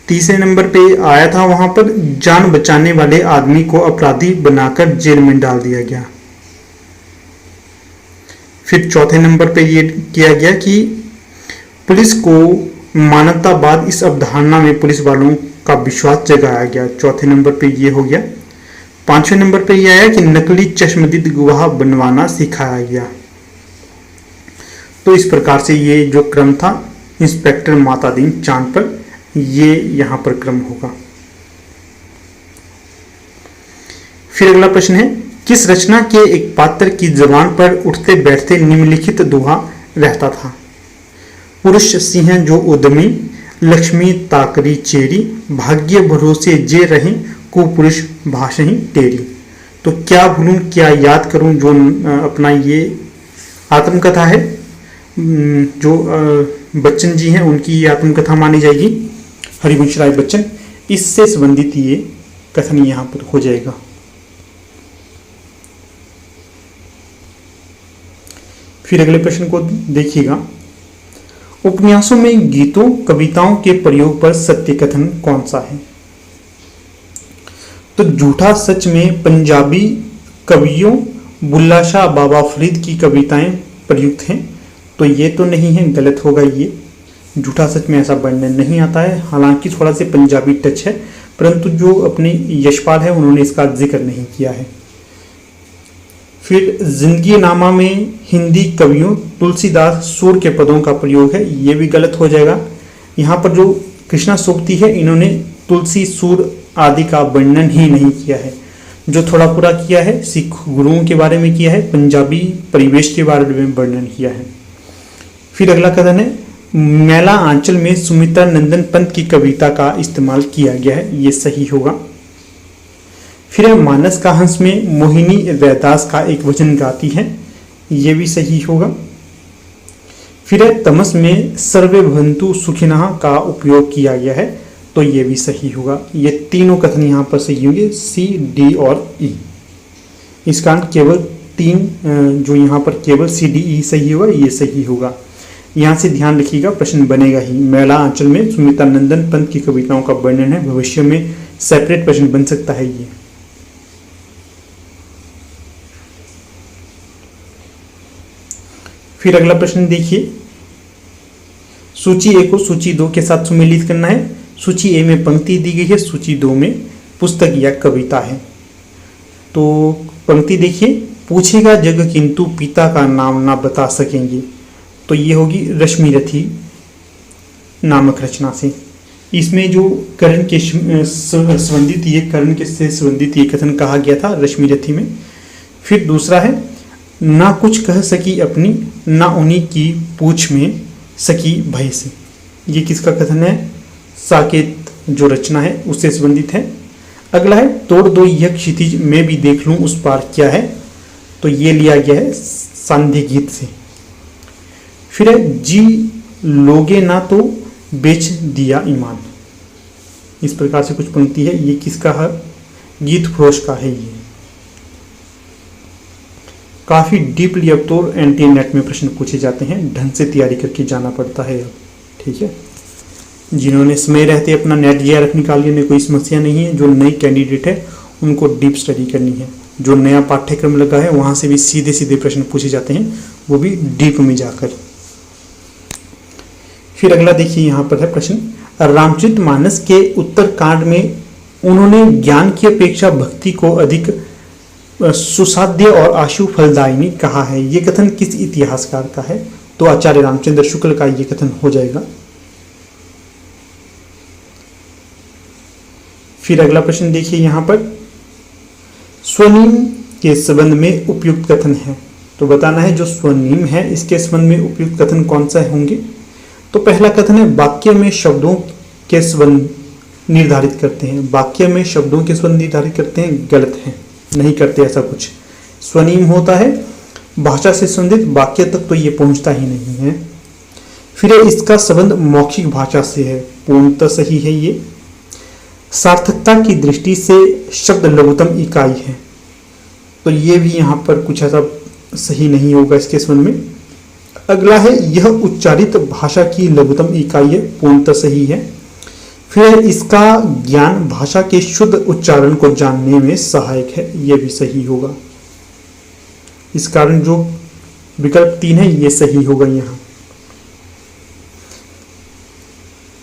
तीसरे नंबर पे आया था वहां पर जान बचाने वाले आदमी को अपराधी बनाकर जेल में डाल दिया गया। फिर चौथे नंबर पे ये किया गया कि पुलिस को मानवतावाद इस अवधारणा में पुलिस वालों का विश्वास जगाया गया, चौथे नंबर पे ये हो गया। 5वें नंबर पे ये आया कि नकली चश्मदीद गवाह बनवाना सिखाया गया। तो इस प्रकार से ये जो क्रम था इंस्पेक्टर माता दीन चांद पर, ये यहां पर क्रम होगा। फिर अगला प्रश्न है, किस रचना के एक पात्र की जबान पर उठते बैठते निम्नलिखित दोहा रहता था? पुरुष सिंह जो उद्यमी, लक्ष्मी ताकरी चेरी, भाग्य भरोसे जे रहे, कुपुरुष भाषही टेरी। तो क्या भूलूं क्या याद करूं, जो अपना ये आत्मकथा है, जो बच्चन जी हैं उनकी आत्मकथा मानी जाएगी, हरिवंश राय बच्चन, इससे संबंधित ये कथन यहां पर हो जाएगा। फिर अगले प्रश्न को देखिएगा, उपन्यासों में गीतों कविताओं के प्रयोग पर सत्य कथन कौन सा है? तो झूठा सच में पंजाबी कवियों बुल्ला शाह बाबा फरीद की कविताएं प्रयुक्त हैं, तो ये तो नहीं है, गलत होगा ये। झूठा सच में ऐसा वर्णन नहीं आता है, हालांकि थोड़ा से पंजाबी टच है, परंतु जो अपने यशपाल है उन्होंने इसका जिक्र नहीं किया है। फिर जिंदगी नामा में हिंदी कवियों तुलसीदास सूर के पदों का प्रयोग है, ये भी गलत हो जाएगा। यहाँ पर जो कृष्णा सूक्ति है इन्होंने तुलसी सूर आदि का वर्णन ही नहीं किया है, जो थोड़ा पूरा किया है सिख गुरुओं के बारे में किया है, पंजाबी परिवेश के बारे में वर्णन किया है। फिर अगला कथन है, मैला आंचल में सुमित्रा नंदन पंत की कविता का इस्तेमाल किया गया है, ये सही होगा। फिर मानस का हंस में मोहिनी रैदास का एक वचन गाती है, ये भी सही होगा। फिर तमस में सर्वे भवन्तु सुखिनः का उपयोग किया गया है, तो ये भी सही होगा। ये तीनों कथन यहाँ पर सही होंगे, सी डी और ई। इस कारण केवल 3 जो यहाँ पर केवल सी डी ई सही होगा, ये सही होगा। यहाँ से ध्यान रखिएगा, प्रश्न बनेगा ही। मैला आंचल में सुमित्रा नंदन पंत की कविताओं का वर्णन है, भविष्य में सेपरेट प्रश्न बन सकता है ये। फिर अगला प्रश्न देखिए, सूची ए को सूची 2 के साथ सुमेलित करना है। सूची ए में पंक्ति दी गई है, सूची 2 में पुस्तक या कविता है। तो पंक्ति देखिए, पूछेगा जग किंतु पिता का नाम ना बता सकेंगे। तो ये होगी रश्मिरथी नामक रचना से। इसमें जो कर्ण के संबंधित, ये कर्ण के से संबंधित ये कथन कहा गया था रश्मिरथी में। फिर दूसरा है, ना कुछ कह सकी अपनी, ना उन्हीं की पूछ में सकी भय से। ये किसका कथन है? साकेत जो रचना है उससे संबंधित है। अगला है, तोड़ दो यह क्षितिज मैं भी देख लूं उस पार क्या है। तो ये लिया गया है सांध्य गीत से। फिर है, जी लोगे ना तो बेच दिया ईमान। इस प्रकार से कुछ पंक्ति है। ये किसका है? गीत फरोश का है। ये काफी डीपली अब तो एनटीए नेट में प्रश्न पूछे जाते हैं, ढंग से तैयारी करके जाना पड़ता है अब। ठीक है, जिन्होंने समय रहते अपना नेट जेआरएफ निकाल लिया, कोई समस्या नहीं है। जो नई कैंडिडेट है उनको डीप स्टडी करनी है। जो नया पाठ्यक्रम लगा है वहां से भी सीधे सीधे प्रश्न पूछे जाते हैं, वो भी डीप में जाकर। फिर अगला देखिए, यहाँ पर है प्रश्न, रामचरितमानस के उत्तरकांड में उन्होंने ज्ञान की अपेक्षा भक्ति को अधिक सुसाध्य और आशु फलदायिनी कहा है। ये कथन किस इतिहासकार का है? तो आचार्य रामचंद्र शुक्ल का ये कथन हो जाएगा। फिर अगला प्रश्न देखिए, यहाँ पर स्वनिम के संबंध में उपयुक्त कथन है। तो बताना है जो स्वनिम है इसके संबंध में उपयुक्त कथन कौन सा होंगे। तो पहला कथन है, वाक्य में शब्दों के संबंध निर्धारित करते हैं। वाक्य में शब्दों के संबंध निर्धारित करते हैं, गलत है, नहीं करते ऐसा कुछ। स्वनिम होता है भाषा से संबंधित, वाक्य तक तो ये पहुंचता ही नहीं है। फिर इसका संबंध मौखिक भाषा से है, पूर्णतः सही है ये। सार्थकता की दृष्टि से शब्द लघुतम इकाई है, तो ये भी यहाँ पर कुछ ऐसा सही नहीं होगा इसके संबंध में। अगला है, यह उच्चारित भाषा की लघुतम इकाई है, पूर्णतः सही है। फिर इसका ज्ञान भाषा के शुद्ध उच्चारण को जानने में सहायक है, यह भी सही होगा। इस कारण जो विकल्प 3 है ये सही होगा यहाँ।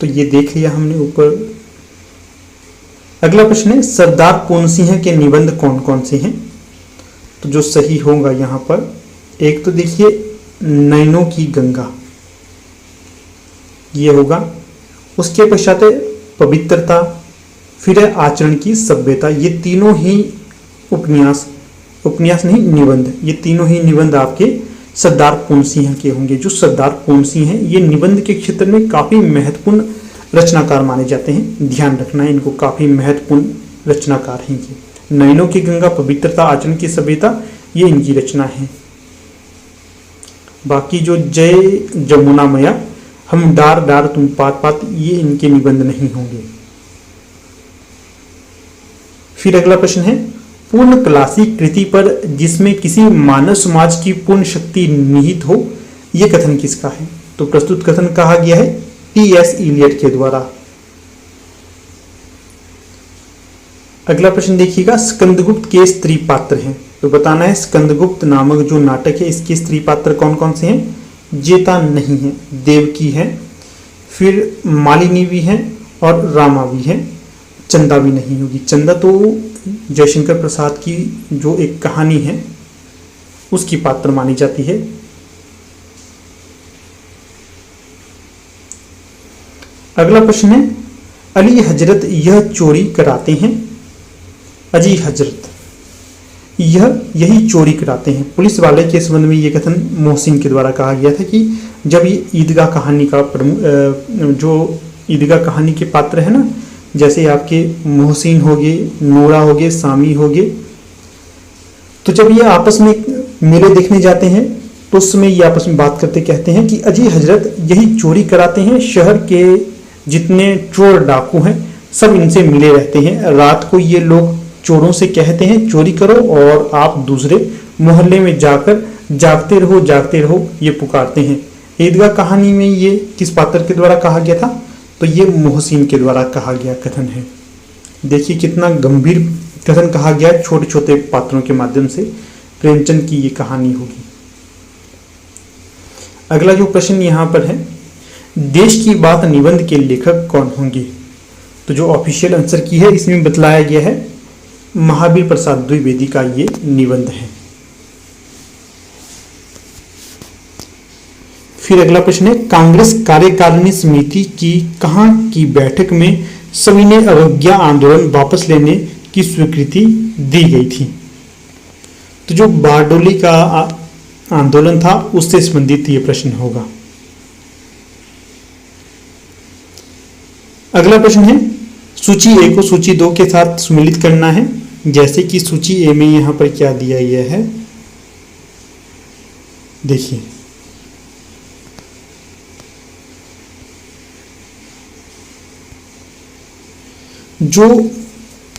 तो ये देख लिया हमने ऊपर। अगला प्रश्न है, सरदार पूर्ण सिंह के निबंध कौन कौन से हैं? तो जो सही होगा यहाँ पर, एक तो देखिए नैनों की गंगा, ये होगा। उसके पश्चात है पवित्रता, फिर है आचरण की सभ्यता। ये तीनों ही उपन्यास नहीं निबंध, ये तीनों ही निबंध आपके सरदार पूर्ण सिंह के होंगे। जो सरदार पूर्ण सिंह हैं ये निबंध के क्षेत्र में काफी महत्वपूर्ण रचनाकार माने जाते हैं, ध्यान रखना है इनको, काफी महत्वपूर्ण रचनाकार हैं ये। नैनों की गंगा, पवित्रता, आचरण की सभ्यता, ये इनकी रचना है। बाकी जो जय जमुना मैया, हम डार डार तुम पात पात, ये इनके निबंध नहीं होंगे। फिर अगला प्रश्न है, पूर्ण क्लासिक कृति पर जिसमें किसी मानव समाज की पूर्ण शक्ति निहित हो, यह कथन किसका है? तो प्रस्तुत कथन कहा गया है टी.एस. इलियट के द्वारा। अगला प्रश्न देखिएगा, स्कंदगुप्त के स्त्री पात्र हैं। तो बताना है स्कंदगुप्त नामक जो नाटक है इसके स्त्री पात्र कौन कौन से हैं? जेता नहीं है, देवकी है, फिर मालिनी भी है और रामा भी है, चंदा भी नहीं होगी। चंदा तो जयशंकर प्रसाद की जो एक कहानी है उसकी पात्र मानी जाती है। अगला प्रश्न है, अली हजरत यह चोरी कराते हैं। अजी हजरत यही चोरी कराते हैं। पुलिस वाले के संबंध में ये कथन मोहसिन के द्वारा कहा गया था कि जब ये ईदगाह कहानी का जो ईदगाह कहानी के पात्र है ना, जैसे आपके मोहसिन हो गए, नूरा हो गए, सामी हो गए, तो जब ये आपस में मेले देखने जाते हैं तो उस समय ये आपस में बात करते कहते हैं कि अजी हजरत यही चोरी कराते हैं। शहर के जितने चोर डाकू हैं सब इनसे मिले रहते हैं। रात को ये लोग चोरों से कहते हैं चोरी करो और आप दूसरे मोहल्ले में जाकर जागते रहो, ये पुकारते हैं। ईदगाह कहानी में ये किस पात्र के द्वारा कहा गया था? तो ये मोहसिन के द्वारा कहा गया कथन है। देखिए कितना गंभीर कथन कहा गया है, छोटे छोटे पात्रों के माध्यम से प्रेमचंद की ये कहानी होगी। अगला जो प्रश्न यहाँ पर है, देश की बात निबंध के लेखक कौन होंगे? तो जो ऑफिशियल आंसर की है इसमें बतलाया गया है महावीर प्रसाद द्विवेदी का ये निबंध है। फिर अगला प्रश्न है, कांग्रेस कार्यकारिणी समिति की कहाँ की बैठक में सविनय अवज्ञा आंदोलन वापस लेने की स्वीकृति दी गई थी? तो जो बारडोली का आंदोलन था उससे संबंधित ये प्रश्न होगा। अगला प्रश्न है, सूची ए को सूची 2 के साथ सम्मिलित करना है। जैसे कि सूची ए में यहां पर क्या दिया गया है, देखिए जो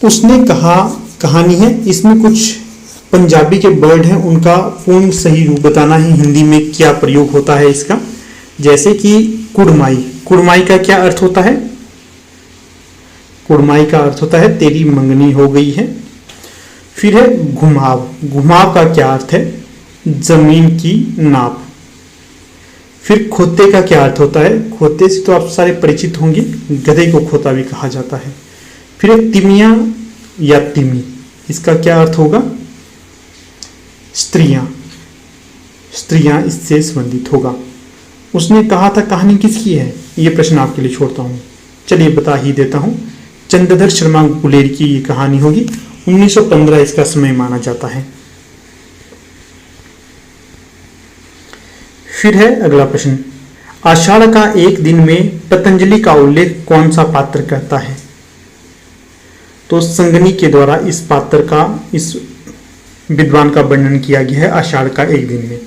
उसने कहा कहानी है, इसमें कुछ पंजाबी के वर्ड हैं, उनका पूर्ण सही रूप बताना है, हिंदी में क्या प्रयोग होता है इसका। जैसे कि कुड़माई, कुड़माई का क्या अर्थ होता है? कुड़माई का अर्थ होता है तेरी मंगनी हो गई है। फिर है घुमाव, घुमाव का क्या अर्थ है? जमीन की नाप। फिर खोते का क्या अर्थ होता है? खोते से तो आप सारे परिचित होंगे, गधे को खोता भी कहा जाता है। फिर है तिमिया या तिमी, इसका क्या अर्थ होगा? स्त्रियां, स्त्रियां इससे संबंधित होगा। उसने कहा था कहानी किसकी है? ये प्रश्न आपके लिए छोड़ता हूं, चलिए बता ही देता हूं। चंद्रधर शर्मा गुलेरी की ये कहानी होगी। 1915 इसका समय माना जाता है। फिर है अगला प्रश्न, आषाढ़ का एक दिन में पतंजलि का उल्लेख कौन सा पात्र करता है? तो संगनी के द्वारा इस पात्र का, इस विद्वान का वर्णन किया गया है आषाढ़ का एक दिन में।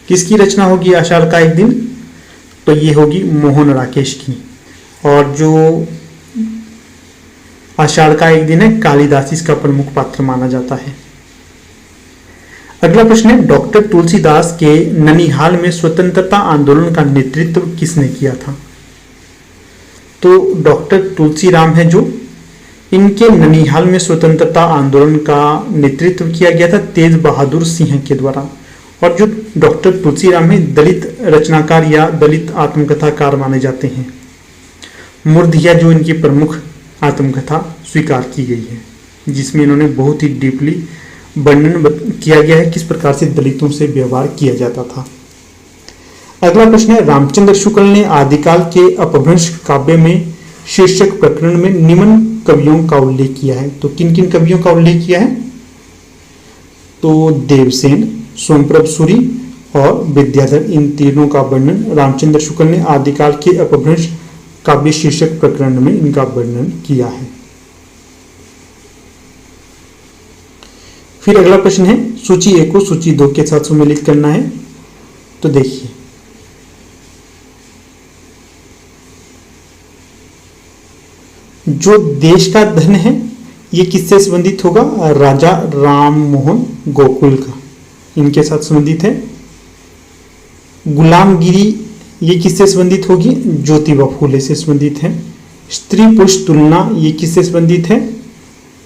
किसकी रचना होगी आषाढ़ का एक दिन? तो ये होगी मोहन राकेश की। और जो आषाढ़ का एक दिन है, कालिदास इसका प्रमुख पात्र माना जाता है। अगला प्रश्न है, डॉक्टर तुलसीदास के ननिहाल में स्वतंत्रता आंदोलन का नेतृत्व किसने किया था? तो डॉक्टर तुलसीराम है जो, इनके ननिहाल में स्वतंत्रता आंदोलन का नेतृत्व किया गया था तेज बहादुर सिंह के द्वारा। और जो डॉक्टर तुलसीराम है दलित रचनाकार या दलित आत्मकथाकार माने जाते हैं। मुर्दिया जो इनकी प्रमुख आत्मकथा स्वीकार की गई है, जिसमें इन्होंने बहुत ही डीपली वर्णन किया गया है किस प्रकार से दलितों से व्यवहार किया जाता था। अगला प्रश्न है, रामचंद्र शुक्ल ने आदिकाल के अपभ्रंश काव्य में शीर्षक प्रकरण में निम्न कवियों का उल्लेख किया है। तो किन किन कवियों का उल्लेख किया है? तो देवसेन, सोमप्रभ सूरी और विद्याधर, इन तीनों का वर्णन रामचंद्र शुक्ल ने आदिकाल के अपभ्रंश काव्य शीर्षक प्रकरण में इनका वर्णन किया है। फिर अगला प्रश्न है, सूची ए को सूची 2 के साथ सम्मिलित करना है। तो देखिए जो देश का धन है ये किससे संबंधित होगा? राजा राम मोहन गोकुल का, इनके साथ संबंधित है। गुलामगिरी ये किससे संबंधित होगी? ज्योतिबा फूले से संबंधित है। स्त्री पुरुष तुलना ये किससे संबंधित है?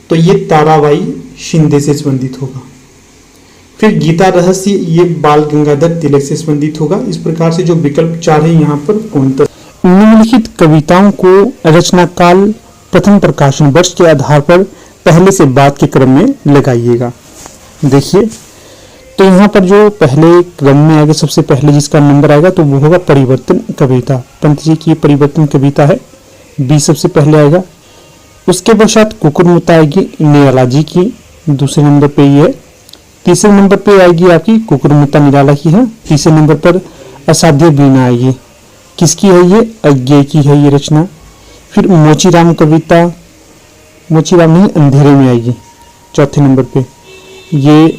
तो ये ताराबाई शिंदे से संबंधित होगा। फिर गीता रहस्य ये बाल गंगाधर तिलक से संबंधित होगा। इस प्रकार से जो विकल्प 4 है यहाँ पर पूर्णतः निम्नलिखित कविताओं को रचना काल प्रथम प्रकाशन वर्ष के आधार पर पहले से बाद के क्रम में लगाइएगा। देखिए तो यहाँ पर जो पहले क्रम में आएगा, सबसे पहले जिसका नंबर आएगा तो वो होगा परिवर्तन कविता। पंत जी की परिवर्तन कविता है, बी सबसे पहले आएगा। उसके पश्चात कुकुरमुत्ता आएगी निराला जी की, दूसरे नंबर पे ये है। तीसरे नंबर पे आएगी आपकी कुकुरमुत्ता निराला की है। तीसरे नंबर पर असाध्य बीना आएगी, किसकी है ये? अज्ञे की है ये रचना। फिर मोचीराम कविता, मोचीराम नहीं अंधेरे में आएगी चौथे नंबर पे, ये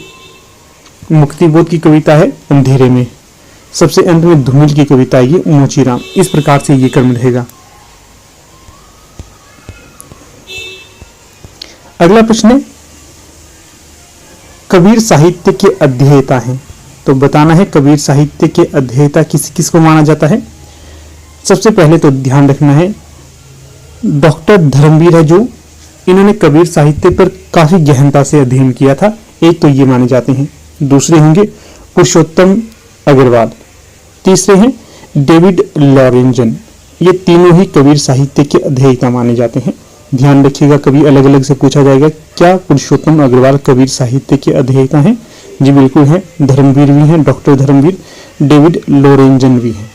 मुक्तिबोध की कविता है अंधेरे में। सबसे अंत में धूमिल की कविता आएगी मोचीराम। इस प्रकार से ये क्रम रहेगा। अगला प्रश्न है, कबीर साहित्य के अध्येता हैं, तो बताना है कबीर साहित्य के अध्येता किस किसको माना जाता है। सबसे पहले तो ध्यान रखना है डॉक्टर धर्मवीर है जो, इन्होंने कबीर साहित्य पर काफी गहनता से अध्ययन किया था, एक तो ये माने जाते हैं। दूसरे होंगे पुरुषोत्तम अग्रवाल, तीसरे हैं डेविड लॉरेंजन। ये तीनों ही कबीर साहित्य के अध्येता माने जाते हैं। ध्यान रखिएगा, कभी अलग अलग से पूछा जाएगा क्या पुरुषोत्तम अग्रवाल कबीर साहित्य के अध्येता हैं? जी बिल्कुल हैं, धर्मवीर भी हैं, डॉक्टर धर्मवीर, डेविड लॉरेंजन भी हैं।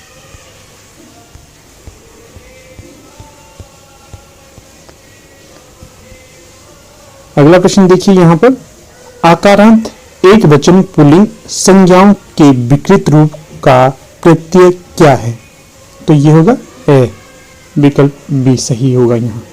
अगला प्रश्न देखिए यहाँ पर, आकारांत एक वचन पुल्लिंग संज्ञाओं के विकृत रूप का प्रत्यय क्या है? तो ये होगा ए, विकल्प बी सही होगा यहाँ।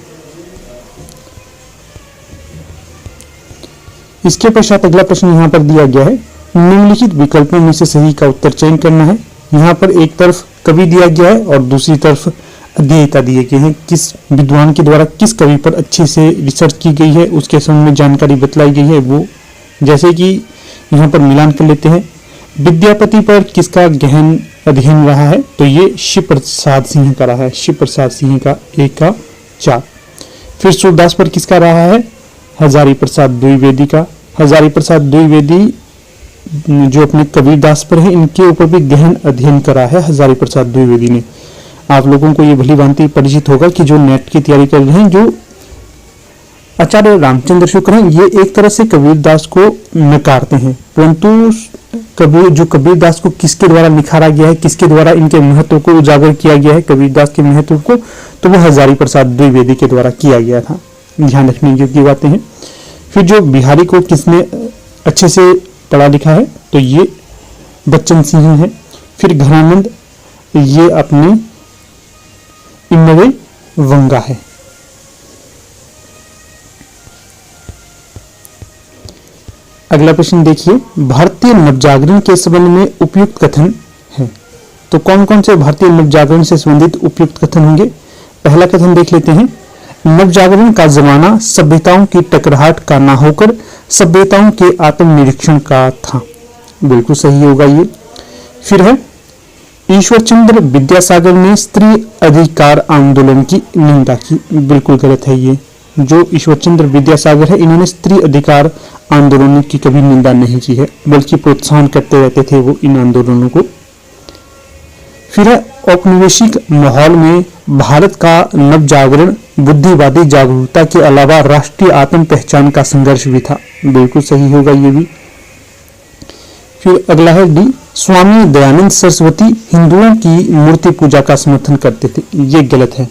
इसके पश्चात अगला प्रश्न यहाँ पर दिया गया है, निम्नलिखित विकल्पों में से सही का उत्तर चयन करना है। यहाँ पर एक तरफ कवि दिया गया है और दूसरी तरफ अध्येता दिए गए हैं, किस विद्वान के द्वारा किस कवि पर अच्छे से रिसर्च की गई है उसके संबंध में जानकारी बतलाई गई है वो। जैसे कि यहाँ पर मिलान कर लेते हैं, विद्यापति पर किसका गहन अध्ययन रहा है? तो ये शिव प्रसाद सिंह का रहा है, शिव प्रसाद सिंह का 1 का 4। फिर सूरदास पर किसका रहा है? हजारी प्रसाद द्विवेदी का। हजारी प्रसाद द्विवेदी जो अपने कबीरदास पर है, इनके ऊपर भी गहन अध्ययन करा है हजारी प्रसाद द्विवेदी ने। आप लोगों को ये भली भांति परिचित होगा कि जो नेट की तैयारी कर रहे हैं, जो आचार्य रामचंद्र शुक्ल हैं, ये एक तरह से कबीरदास को नकारते हैं, परंतु कबीरदास को किसके द्वारा निखारा गया है, किसके द्वारा इनके महत्व को उजागर किया गया है, कबीरदास के महत्व को, तो वो हजारी प्रसाद द्विवेदी के द्वारा किया गया था। ध्यान रखने योग्य बातें हैं। फिर जो बिहारी को किसने अच्छे से पढ़ा लिखा है? तो ये बच्चन सिंह है। फिर घनानंद, ये अपने इन्नवे वंगा है। अगला प्रश्न देखिए, भारतीय नवजागरण के संबंध में उपयुक्त कथन है। तो कौन कौन से भारतीय नवजागरण से संबंधित उपयुक्त कथन होंगे? पहला कथन देख लेते हैं, नवजागरण का जमाना सभ्यताओं की टकराहट का ना होकर सभ्यताओं के आत्मनिरीक्षण का था। बिल्कुल सही होगा ये। फिर है, ईश्वरचंद्र विद्यासागर ने स्त्री अधिकार आंदोलन की निंदा की। बिल्कुल गलत है ये। जो ईश्वरचंद्र विद्यासागर है, इन्होंने स्त्री अधिकार आंदोलनों की कभी निंदा नहीं की है, बल्कि प्रोत्साहन करते रहते थे वो इन आंदोलनों को। फिर है, औपनिवेशिक माहौल में भारत का नवजागरण बुद्धिवादी जागरूकता के अलावा राष्ट्रीय आत्म पहचान का संघर्ष भी था। बिल्कुल सही होगा ये भी। फिर अगला है डी, स्वामी दयानंद सरस्वती हिंदुओं की मूर्ति पूजा का समर्थन करते थे। ये गलत है।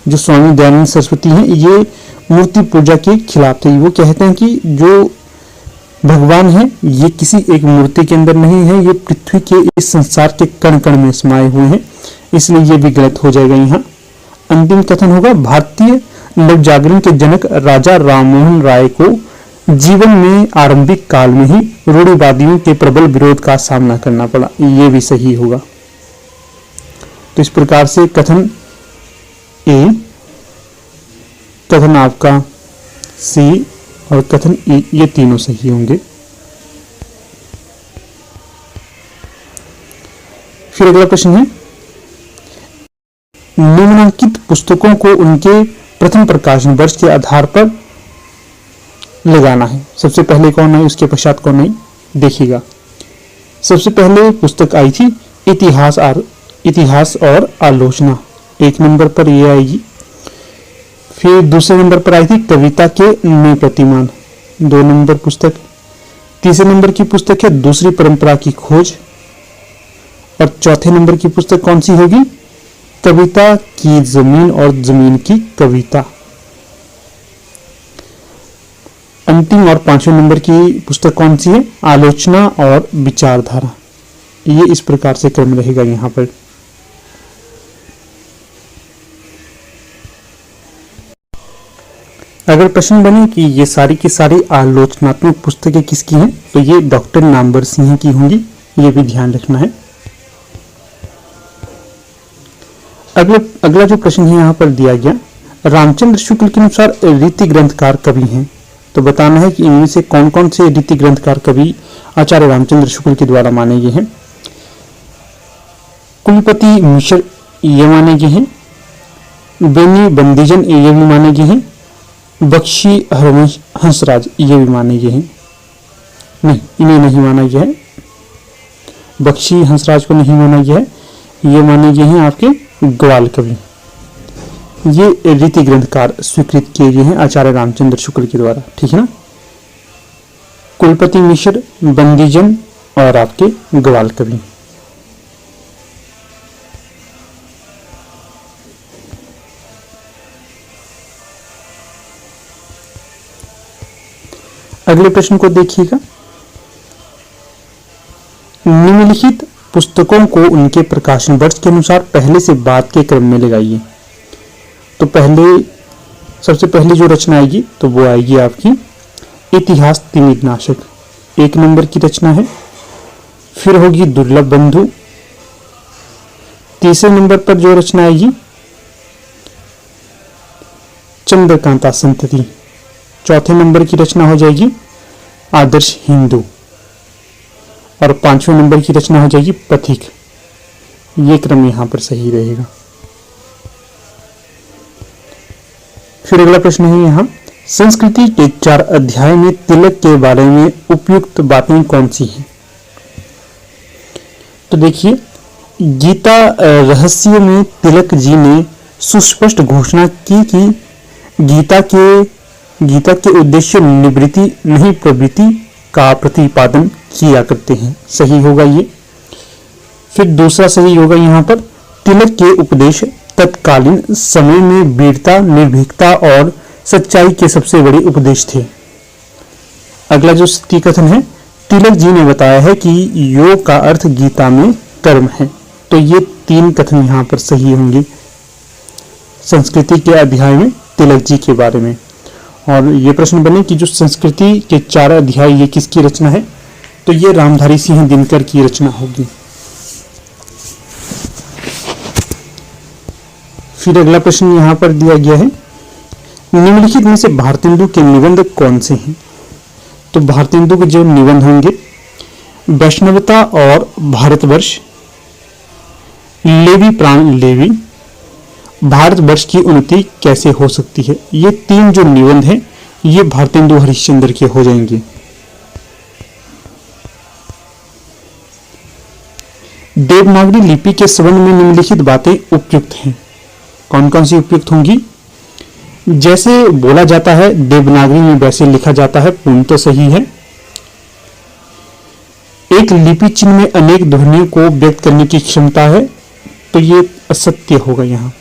जो स्वामी दयानंद सरस्वती हैं, ये मूर्ति पूजा के खिलाफ थे। वो कहते हैं कि जो भगवान है ये किसी एक मूर्ति के अंदर नहीं है, ये पृथ्वी के इस संसार के कण कण में समाये हुए हैं, इसलिए ये भी गलत हो जाएगा यहाँ। अंतिम कथन होगा, भारतीय नवजागरण के जनक राजा राममोहन राय को जीवन में आरंभिक काल में ही रूढ़िवादियों के प्रबल विरोध का सामना करना पड़ा। ये भी सही होगा। तो इस प्रकार से कथन ए, कथन आपका सी और कथन ई, ये तीनों सही होंगे। फिर अगला प्रश्न है, निम्नलिखित पुस्तकों को उनके प्रथम प्रकाशन वर्ष के आधार पर लगाना है। सबसे पहले कौन है, उसके पश्चात कौन है, देखिएगा। सबसे पहले पुस्तक आई थी इतिहास और आलोचना, 1 नंबर पर ये आएगी। फिर दूसरे नंबर पर आई थी कविता के नए प्रतिमान, 2 नंबर पुस्तक। तीसरे नंबर की पुस्तक है दूसरी परंपरा की खोज, और चौथे नंबर की पुस्तक कौन सी होगी, कविता की जमीन और जमीन की कविता। अंतिम और 5वें नंबर की पुस्तक कौन सी है, आलोचना और विचारधारा। ये इस प्रकार से क्रम रहेगा यहाँ पर। अगर प्रश्न बने कि ये सारी की सारी आलोचनात्मक पुस्तकें किसकी हैं, तो ये डॉक्टर नामवर सिंह की होंगी, ये भी ध्यान रखना है। अगला जो प्रश्न है यहाँ पर दिया गया, रामचंद्र शुक्ल के अनुसार रीति ग्रंथकार कवि हैं। तो बताना है कि इनमें से कौन कौन से रीति ग्रंथकार कवि आचार्य रामचंद्र शुक्ल के द्वारा माने गए हैं। कुलपति मिश्र ये माने गए हैं, बेनी बंदीजन ये भी माने गए हैं, बख्शी हरवंश हंसराज ये भी माने गए हैं। नहीं, इन्हें नहीं माना गया है, बख्शी हंसराज को नहीं माना गया है, ये माने गए हैं आपके ग्वाल कवि। ये रीति ग्रंथकार स्वीकृत किए गए हैं आचार्य रामचंद्र शुक्ल के द्वारा, ठीक है ना। कुलपति मिश्र, बंदीजन और आपके ग्वाल कवि। अगले प्रश्न को देखिएगा, निम्नलिखित पुस्तकों को उनके प्रकाशन वर्ष के अनुसार पहले से बाद के क्रम में लगाइए। तो सबसे पहले जो रचना आएगी तो वो आएगी आपकी इतिहास तिमिरनाशक, 1 नंबर की रचना है। फिर होगी दुर्लभ बंधु, तीसरे नंबर पर जो रचना आएगी चंद्रकांता संतति, चौथे नंबर की रचना हो जाएगी आदर्श हिंदू, और 5वें नंबर की रचना हो जाएगी पथिक। ये क्रम यहां पर सही रहेगा। फिर अगला प्रश्न है यहाँ, संस्कृति के 4 अध्याय में तिलक के बारे में उपयुक्त बातें कौन सी हैं? तो देखिए, गीता रहस्य में तिलक जी ने सुस्पष्ट घोषणा की कि गीता के उद्देश्य निवृत्ति नहीं प्रवृत्ति का प्रतिपादन किया करते हैं। सही होगा ये। फिर दूसरा सही होगा यहाँ पर, तिलक के उपदेश तत्कालीन समय में वीरता, निर्भीकता और सच्चाई के सबसे बड़े उपदेश थे। अगला जो सत्य कथन है, तिलक जी ने बताया है कि योग का अर्थ गीता में कर्म है। तो ये 3 कथन यहाँ पर सही होंगे संस्कृति के अध्याय में तिलक जी के बारे में। और ये प्रश्न बने कि जो संस्कृति के 4 अध्याय ये किसकी रचना है? तो ये रामधारी सिंह दिनकर की रचना होगी। फिर अगला प्रश्न यहाँ पर दिया गया है, निम्नलिखित में से भारतेंदु के निबंध कौन से हैं? तो भारतेंदु के जो निबंध होंगे, वैष्णवता और भारतवर्ष, लेवी प्राण लेवी, भारतवर्ष की उन्नति कैसे हो सकती है। ये 3 जो निबंध हैं ये भारतेंदु हरिश्चंद्र के हो जाएंगे। देवनागरी लिपि के संबंध में निम्नलिखित बातें उपयुक्त हैं। कौन कौन सी उपयुक्त होंगी? जैसे बोला जाता है देवनागरी में वैसे लिखा जाता है, पूर्ण तो सही है। एक लिपि चिन्ह में अनेक ध्वनियों को व्यक्त करने की क्षमता है, तो ये असत्य होगा। यहाँ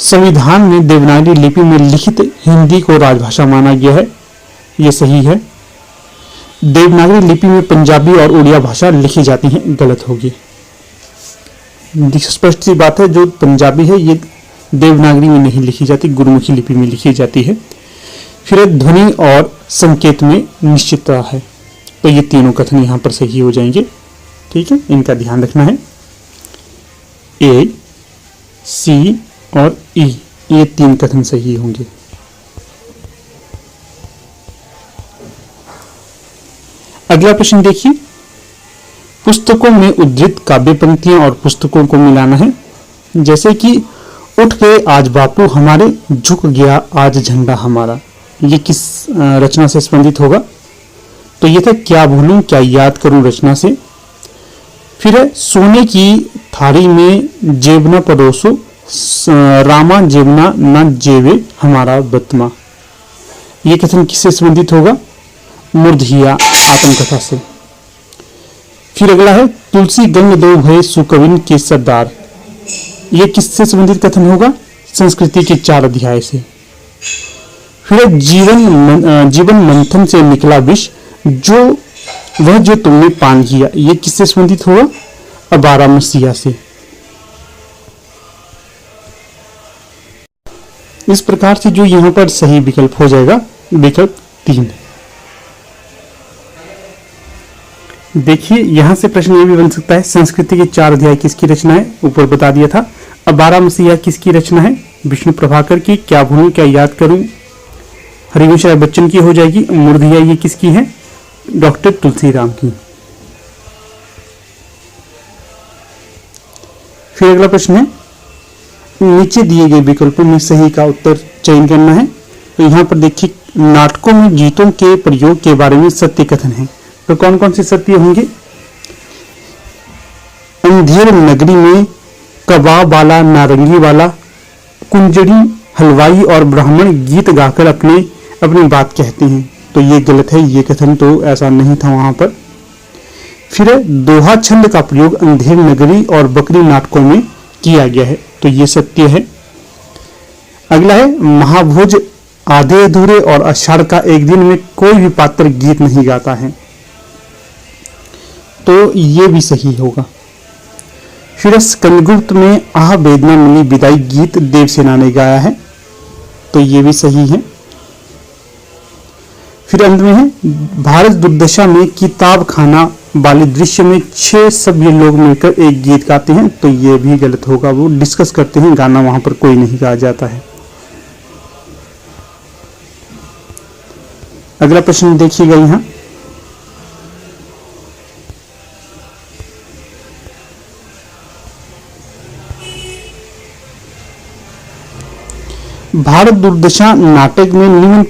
संविधान में देवनागरी लिपि में लिखित हिंदी को राजभाषा माना गया है, ये सही है। देवनागरी लिपि में पंजाबी और उड़िया भाषा लिखी जाती है, गलत होगी। स्पष्ट सी बात है, जो पंजाबी है ये देवनागरी में नहीं लिखी जाती, गुरुमुखी लिपि में लिखी जाती है। फिर ध्वनि और संकेत में निश्चितता है, तो ये तीनों कथन यहाँ पर सही हो जाएंगे। ठीक है, इनका ध्यान रखना है। ए, सी और ई, ये 3 कथन सही होंगे। अगला प्रश्न देखिए, पुस्तकों में उद्धृत काव्य पंक्तियां और पुस्तकों को मिलाना है। जैसे कि उठ के आज बापू हमारे, झुक गया आज झंडा हमारा, ये किस रचना से संबंधित होगा? तो ये था क्या भूलूं क्या याद करूं रचना से। फिर है सोने की थाली में जेब न परोसो, रामा जेबना न जेवे हमारा बतमा, ये कथन किससे संबंधित होगा? मुर्धिया आत्मकथा से। फिर अगला है तुलसी गंग दो भय सुकविन के सरदार, ये किससे संबंधित कथन होगा? संस्कृति के 4 अध्याय से। फिर जीवन मंथन से निकला विष, जो तुमने पान किया, ये किससे संबंधित होगा? 12 मसीहा से। इस प्रकार से जो यहाँ पर सही विकल्प हो जाएगा विकल्प 3। देखिए यहां से प्रश्न ये भी बन सकता है, संस्कृति के 4 अध्याय किसकी रचना है? ऊपर बता दिया था। अब 12 मसीहा किसकी रचना है? विष्णु प्रभाकर की। क्या भूलूं क्या याद करूं हरिवंश राय बच्चन की हो जाएगी। मुर्धिया ये किसकी है? डॉक्टर तुलसीराम की। फिर अगला प्रश्न है, नीचे दिए गए विकल्पों में सही का उत्तर चयन करना है। तो यहाँ पर देखिए, नाटकों में गीतों के प्रयोग के बारे में सत्य कथन है। तो कौन कौन से सत्य होंगे? अंधेर नगरी में कबाब वाला नारंगी वाला, कुंजड़ी हलवाई और ब्राह्मण गीत गाकर अपनी बात कहते हैं, तो ये गलत है, ये कथन तो ऐसा नहीं था वहां पर। फिर दोहा छंद का प्रयोग अंधेर नगरी और बकरी नाटकों में किया गया है, तो ये सत्य है। अगला है महाभोज आधे अधूरे और आषाढ़ का एक दिन में कोई भी पात्र गीत नहीं गाता है, तो ये भी सही होगा। फिर स्कंदगुप्त में आह वेदना मिली विदाई गीत देवसेना ने गाया है, तो ये भी सही है। फिर अंत में है भारत दुर्दशा में किताब खाना वाले दृश्य में 6 सभ्य लोग मिलकर एक गीत गाते हैं, तो ये भी गलत होगा। वो डिस्कस करते हैं, गाना वहां पर कोई नहीं गाया जाता है। अगला प्रश्न देखिएगा यहां, भारत दुर्दशा नाटक में निम्न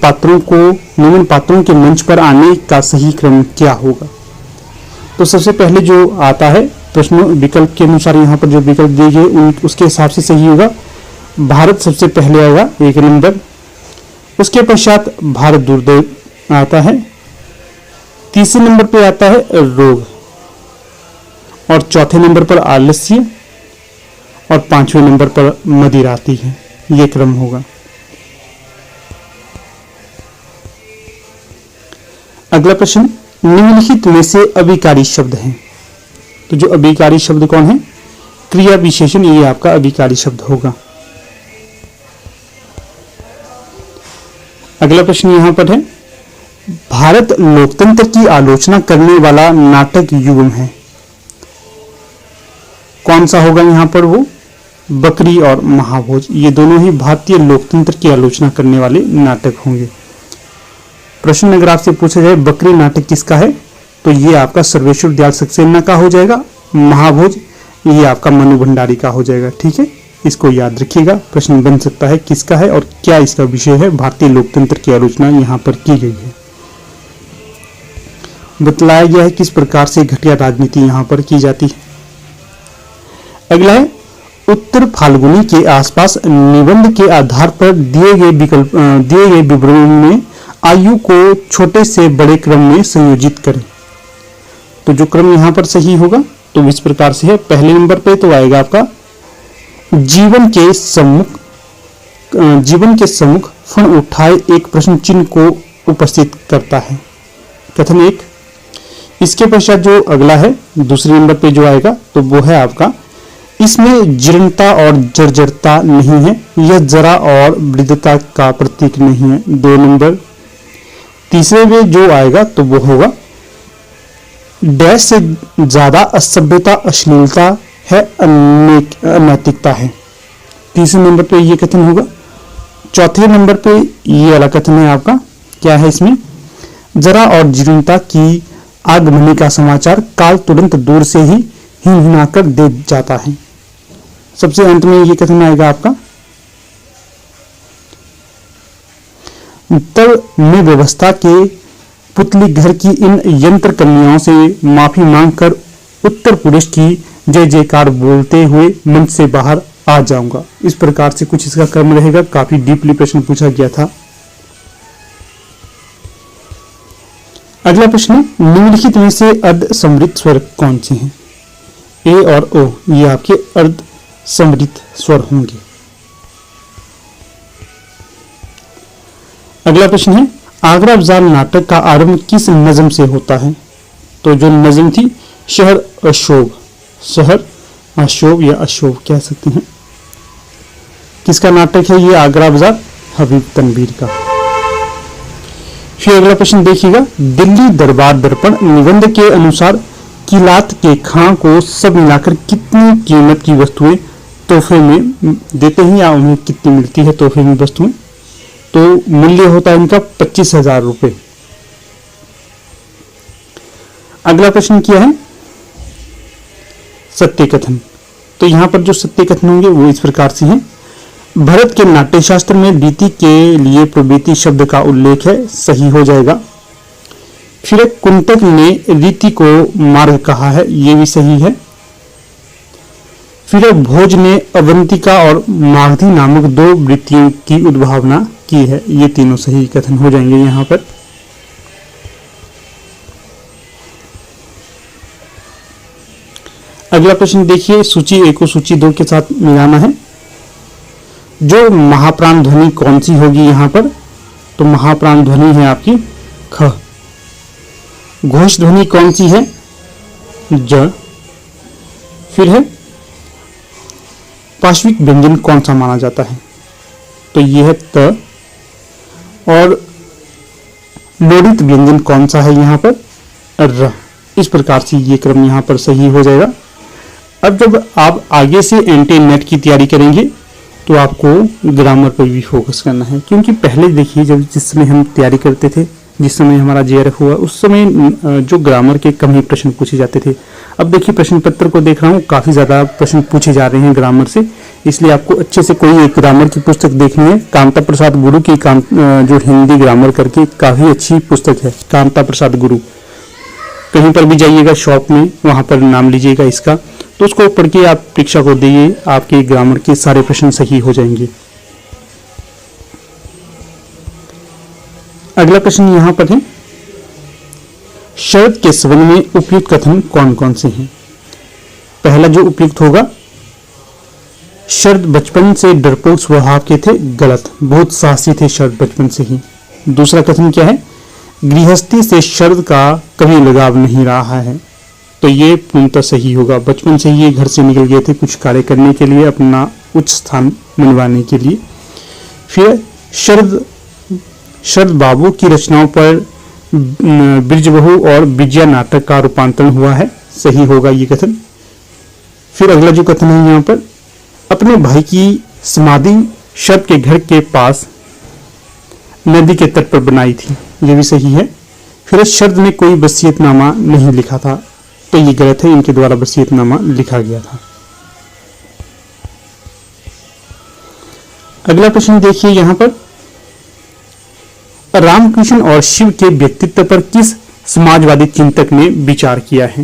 पात्रों के मंच पर आने का सही क्रम क्या होगा? तो सबसे पहले जो आता है प्रश्न विकल्प के अनुसार, यहाँ पर जो विकल्प दिए गए उसके हिसाब से सही होगा। भारत सबसे पहले आएगा 1 नंबर, उसके पश्चात भारत दुर्दशा आता है, तीसरे नंबर पे आता है रोग, और चौथे नंबर पर आलस्य, और 5वें नंबर पर मदिरा आती है। ये क्रम होगा। अगला प्रश्न, निम्नलिखित में से अभिकारी शब्द हैं, तो जो अभिकारी शब्द कौन है? क्रिया विशेषण, ये आपका अभिकारी शब्द होगा। अगला प्रश्न यहां पर है, भारत लोकतंत्र की आलोचना करने वाला नाटक युग्म है, कौन सा होगा यहां पर? वो बकरी और महाभोज, ये दोनों ही भारतीय लोकतंत्र की आलोचना करने वाले नाटक होंगे। प्रश्न अगर आपसे पूछा जाए बकरी नाटक किसका है, तो ये आपका सर्वेश्वर दयाल सक्सेना का हो जाएगा। महाभोज ये आपका मनु भंडारी का हो जाएगा। ठीक है, इसको याद रखिएगा, प्रश्न बन सकता है किसका है और क्या इसका विषय है। भारतीय लोकतंत्र की आलोचना यहाँ पर की गई है। बतलाया गया है किस प्रकार से घटिया राजनीति यहाँ पर की जाती है। अगला है, उत्तर फाल्गुनी के आसपास निबंध के आधार पर दिए गए विवरणों में आयु को छोटे से बड़े क्रम में संयोजित करें, तो जो क्रम यहाँ पर सही होगा तो इस प्रकार से है। पहले नंबर पे तो आएगा आपका जीवन के सम्मुख फण उठाए एक प्रश्न चिन्ह को उपस्थित करता है, कथन 1। इसके पश्चात जो अगला है दूसरे नंबर पे जो आएगा तो वो है आपका, इसमें जीर्णता और जर्जरता नहीं है, यह जरा और वृद्धता का प्रतीक नहीं है, 2 नंबर। तीसरे में जो आएगा तो वो होगा, डैश से ज्यादा असभ्यता अश्लीलता है, अनैतिकता है, तीसरे नंबर पे ये कथन होगा। चौथे नंबर पे ये वाला कथन है आपका, क्या है इसमें, जरा और जीर्णता की आगमनी का समाचार काल तुरंत दूर से ही हिनहिनाकर दे जाता है। सबसे अंत में ये कथन आएगा आपका, तब में व्यवस्था के पुतली घर की इन यंत्र कन्याओं से माफी मांगकर उत्तर पुरुष की जय जयकार बोलते हुए मंच से बाहर आ जाऊंगा। इस प्रकार से कुछ इसका क्रम रहेगा। काफी डीपली प्रश्न पूछा गया था। अगला प्रश्न, निम्नलिखित में से अर्ध समृद्ध स्वर कौन से हैं? ए और ओ ये आपके अर्ध समृद्ध स्वर होंगे। अगला प्रश्न है, आगरा बाजार नाटक का आरंभ किस नज़म से होता है? तो जो नज़म थी शहर अशोभ या अशोभ कह सकते हैं। किसका नाटक है ये आगरा बाजार? हबीब तनवीर का। फिर अगला प्रश्न देखिएगा, दिल्ली दरबार दर्पण निबंध के अनुसार किलात के खां को सब मिलाकर कितनी कीमत की वस्तुएं तोहफे में देते हैं या उन्हें कितनी मिलती है तोहफे में वस्तुएं? तो मूल्य होता है इनका 25,000 रुपए। अगला प्रश्न क्या है, सत्य कथन। तो यहां पर जो सत्य कथन होंगे वो इस प्रकार से हैं, भरत के नाट्यशास्त्र में रीति के लिए प्रवृत्ति शब्द का उल्लेख है, सही हो जाएगा। फिर कुंतक ने रीति को मार्ग कहा है, ये भी सही है। फिर भोज ने अवंतिका और मागधी नामक 2 वृत्तियों की उद्भावना की है, ये तीनों सही कथन हो जाएंगे यहां पर। अगला प्रश्न देखिए, सूची 1 को सूची 2 के साथ मिलाना है। जो महाप्राण ध्वनि कौन सी होगी यहाँ पर? तो महाप्राण ध्वनि है आपकी ख। घोष ध्वनि कौन सी है? ज। फिर है पाश्विक व्यंजन कौन सा माना जाता है? तो ये है त। और लोडित व्यंजन कौन सा है यहाँ पर? र। इस प्रकार से ये क्रम यहाँ पर सही हो जाएगा। अब जब आप आगे से एंटी नेट की तैयारी करेंगे तो आपको ग्रामर पर भी फोकस करना है, क्योंकि पहले देखिए जब जिस समय हम तैयारी करते थे, जिस समय हमारा जेआरएफ हुआ, उस समय जो ग्रामर के कम ही प्रश्न पूछे जाते थे। अब देखिए प्रश्न पत्र को देख रहा हूँ, काफ़ी ज़्यादा प्रश्न पूछे जा रहे हैं ग्रामर से, इसलिए आपको अच्छे से कोई एक ग्रामर की पुस्तक देखनी है। कांता प्रसाद गुरु की जो हिंदी ग्रामर करके काफ़ी अच्छी पुस्तक है, कांता प्रसाद गुरु। कहीं पर भी जाइएगा शॉप में, वहाँ पर नाम लीजिएगा इसका, तो उसको पढ़ के आप परीक्षा को दिए, आपके ग्रामर के सारे प्रश्न सही हो जाएंगे। अगला प्रश्न यहाँ पर है, शरद के संबंध में उपयुक्त कथन कौन कौन से हैं? पहला जो उपयुक्त होगा, शरद बचपन से डरपोक स्वभाव के थे, गलत, बहुत साहसी थे शरद बचपन से ही। दूसरा कथन क्या है? गृहस्थी से शरद का कभी लगाव नहीं रहा है, तो ये पूर्णतः सही होगा। बचपन से ही ये घर से निकल गए थे कुछ कार्य करने के लिए, अपना उच्च स्थान मनवाने के लिए। फिर शरद बाबू की रचनाओं पर ब्रिजबहू और विजया नाटक का रूपांतरण हुआ है, सही होगा ये कथन। फिर अगला जो कथन है यहाँ पर, अपने भाई की समाधि शरद के घर के पास नदी के तट पर बनाई थी, ये भी सही है। फिर शरद ने कोई वसीयतनामा नहीं लिखा था, तो ये गलत है, इनके द्वारा वसीयतनामा लिखा गया था। अगला प्रश्न देखिए यहाँ पर, रामकृष्ण और शिव के व्यक्तित्व पर किस समाजवादी चिंतक ने विचार किया है?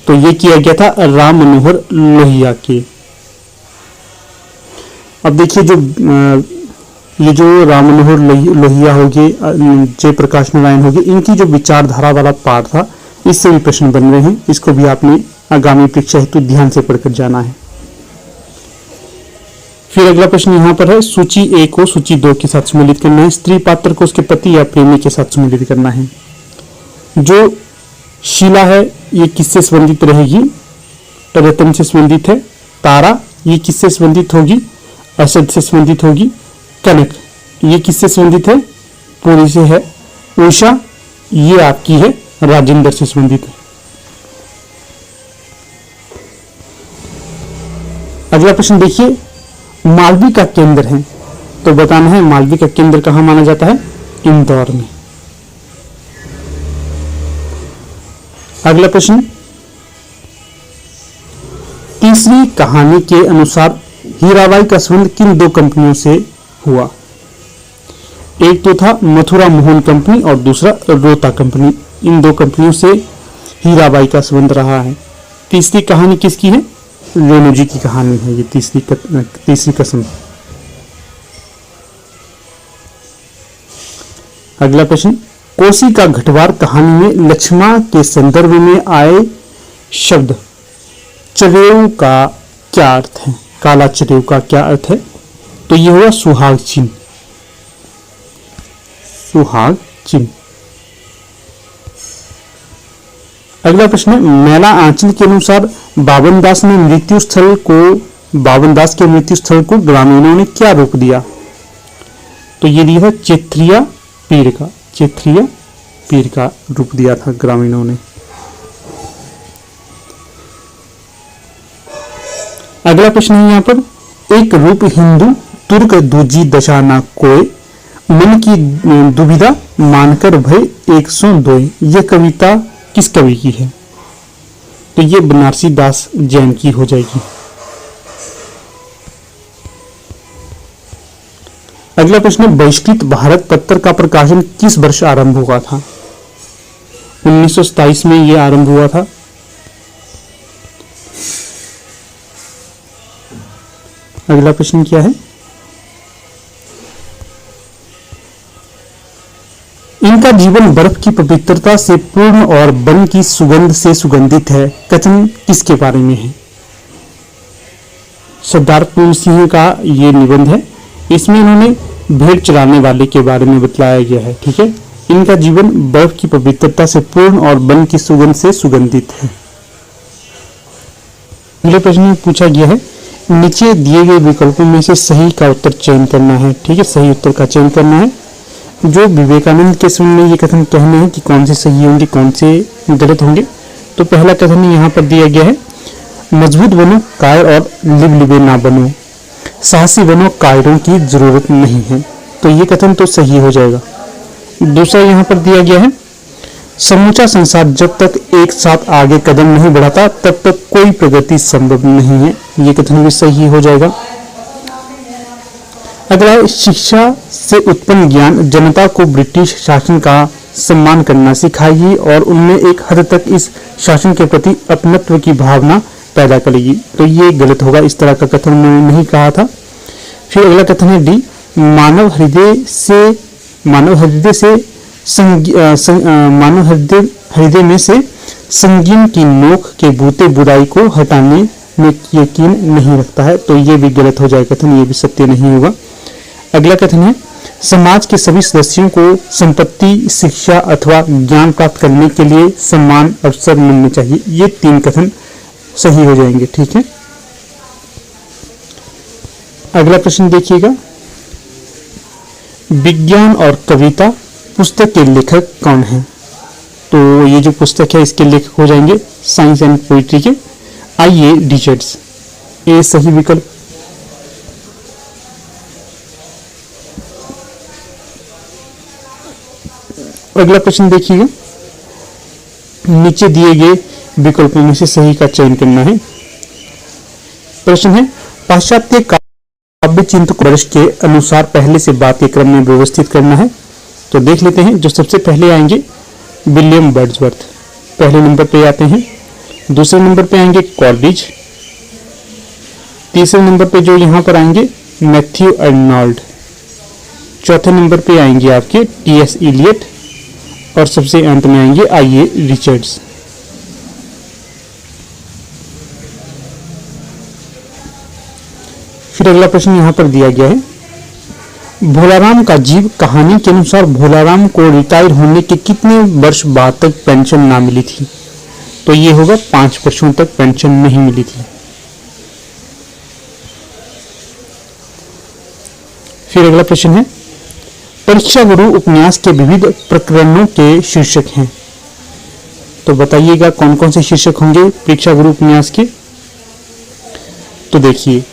तो ये किया गया था राम मनोहर लोहिया के। अब देखिए ये जो राम मनोहर लोहिया हो गए, जयप्रकाश नारायण हो गए, इनकी जो विचारधारा वाला पार्ट था, इससे भी प्रश्न बन रहे हैं, इसको भी आपने आगामी परीक्षा हेतु ध्यान से पढ़कर जाना है। फिर अगला प्रश्न यहाँ पर है, सूची 1 को सूची 2 के साथ सम्मिलित करना है। स्त्री पात्र को उसके पति या प्रेमी के साथ सम्मिलित करना है। जो शीला है ये किससे संबंधित रहेगी? रतन से संबंधित है। तारा ये किससे संबंधित होगी? असद से संबंधित होगी। कनक ये किससे संबंधित है? पूरी से है। उषा ये आपकी है राजेंद्र से संबंधित है। अगला प्रश्न देखिए, मालवी का केंद्र है, तो बताना है मालवी का केंद्र कहां माना जाता है? इंदौर में। अगला प्रश्न, तीसरी कहानी के अनुसार हीराबाई का संबंध किन 2 कंपनियों से हुआ? एक तो था मथुरा मोहन कंपनी और दूसरा रोता कंपनी। इन 2 कंपनियों से हीराबाई का संबंध रहा है। तीसरी कहानी किसकी है? रेणु जी की कहानी है ये तीसरी कसम। अगला प्रश्न, कोसी का घटवार कहानी में लक्ष्मण के संदर्भ में आए शब्द चरेऊ का क्या अर्थ है? काला चरेऊ का क्या अर्थ है? तो ये हुआ सुहाग चिन्ह। सुहाग चिन्ह। अगला प्रश्न है, मेला आंचल के अनुसार बावन दास के मृत्यु स्थल को ग्रामीणों ने क्या रूप दिया? तो ये दिया था चेत्रिया पीर का रूप दिया था ग्रामीणों ने। अगला प्रश्न है यहाँ पर, एक रूप हिंदू तुर्क दूजी दशा न कोय, मन की दुविधा मानकर भय 102। यह कविता किस कवि की है? तो ये बनारसी दास जैन की हो जाएगी। अगला प्रश्न, बहिष्कृत भारत पत्र का प्रकाशन किस वर्ष आरंभ हुआ था? 1927 में यह आरंभ हुआ था। अगला प्रश्न क्या है, इनका जीवन बर्फ की पवित्रता से पूर्ण और वन की सुगंध से सुगंधित है। कथन किसके बारे में है? सरदार पूर्ण सिंह का ये निबंध है। इसमें इन्होंने भेड़ चराने वाले के बारे में बतलाया गया है। ठीक है, इनका जीवन बर्फ की पवित्रता से पूर्ण और वन की सुगंध से सुगंधित है। अगले प्रश्न में पूछा गया है, नीचे दिए गए विकल्पों में से सही का उत्तर चयन करना है। ठीक है, सही उत्तर का चयन करना है। जो विवेकानंद के समय में ये कथन कहने हैं कि कौन से सही होंगे कौन से गलत होंगे। तो पहला कथन यहाँ पर दिया गया है, मजबूत बनो कायर और लिबलिबे ना बनो, साहसी बनो कायरों की जरूरत नहीं है। तो ये कथन तो सही हो जाएगा। दूसरा यहाँ पर दिया गया है, समूचा संसार जब तक एक साथ आगे कदम नहीं बढ़ाता तब तक कोई प्रगति संभव नहीं है। ये कथन भी सही हो जाएगा। अगला, शिक्षा से उत्पन्न ज्ञान जनता को ब्रिटिश शासन का सम्मान करना सिखाएगी और उनमें एक हद तक इस शासन के प्रति अपनत्व की भावना पैदा करेगी। तो ये गलत होगा, इस तरह का कथन मैंने नहीं कहा था। फिर अगला कथन है डी, मानव हृदय में से संगीन की नोक के बूते बुराई को हटाने में यकीन नहीं रखता है। तो ये भी गलत हो जाए कथन, ये भी सत्य नहीं होगा। अगला कथन है, समाज के सभी सदस्यों को संपत्ति, शिक्षा अथवा ज्ञान प्राप्त करने के लिए समान अवसर मिलने चाहिए। ये 3 कथन सही हो जाएंगे। ठीक है, अगला प्रश्न देखिएगा, विज्ञान और कविता पुस्तक के लेखक कौन हैं? तो ये जो पुस्तक है इसके लेखक हो जाएंगे साइंस एंड पोइट्री के I.A. रिचर्ड्स। ये सही विकल्प। अगला प्रश्न देखिएगा, नीचे दिए गए विकल्पों में से सही का चयन करना है। प्रश्न है, पाश्चात्य काव्य चिंतकों वर्ष के अनुसार पहले से बाद के क्रम में व्यवस्थित करना है। तो देख लेते हैं। जो सबसे पहले आएंगे विलियम वर्ड्सवर्थ, पहले नंबर पे आते हैं। दूसरे नंबर पे आएंगे कॉलरिज। तीसरे नंबर पे जो यहाँ पर आएंगे मैथ्यू अर्नोल्ड। चौथे नंबर पे आएंगे आपके T.S. इलियट और सबसे अंत में आएंगे I.A. रिचर्ड्स। फिर अगला प्रश्न यहाँ पर दिया गया है, भोलाराम का जीव कहानी के अनुसार भोलाराम को रिटायर होने के कितने वर्ष बाद तक पेंशन ना मिली थी? तो ये होगा 5 वर्षों तक पेंशन नहीं मिली थी। फिर अगला प्रश्न है, परीक्षा गुरु उपन्यास के विविध प्रकरणों के शीर्षक हैं। तो बताइएगा कौन कौन से शीर्षक होंगे परीक्षा गुरु उपन्यास के। तो देखिए,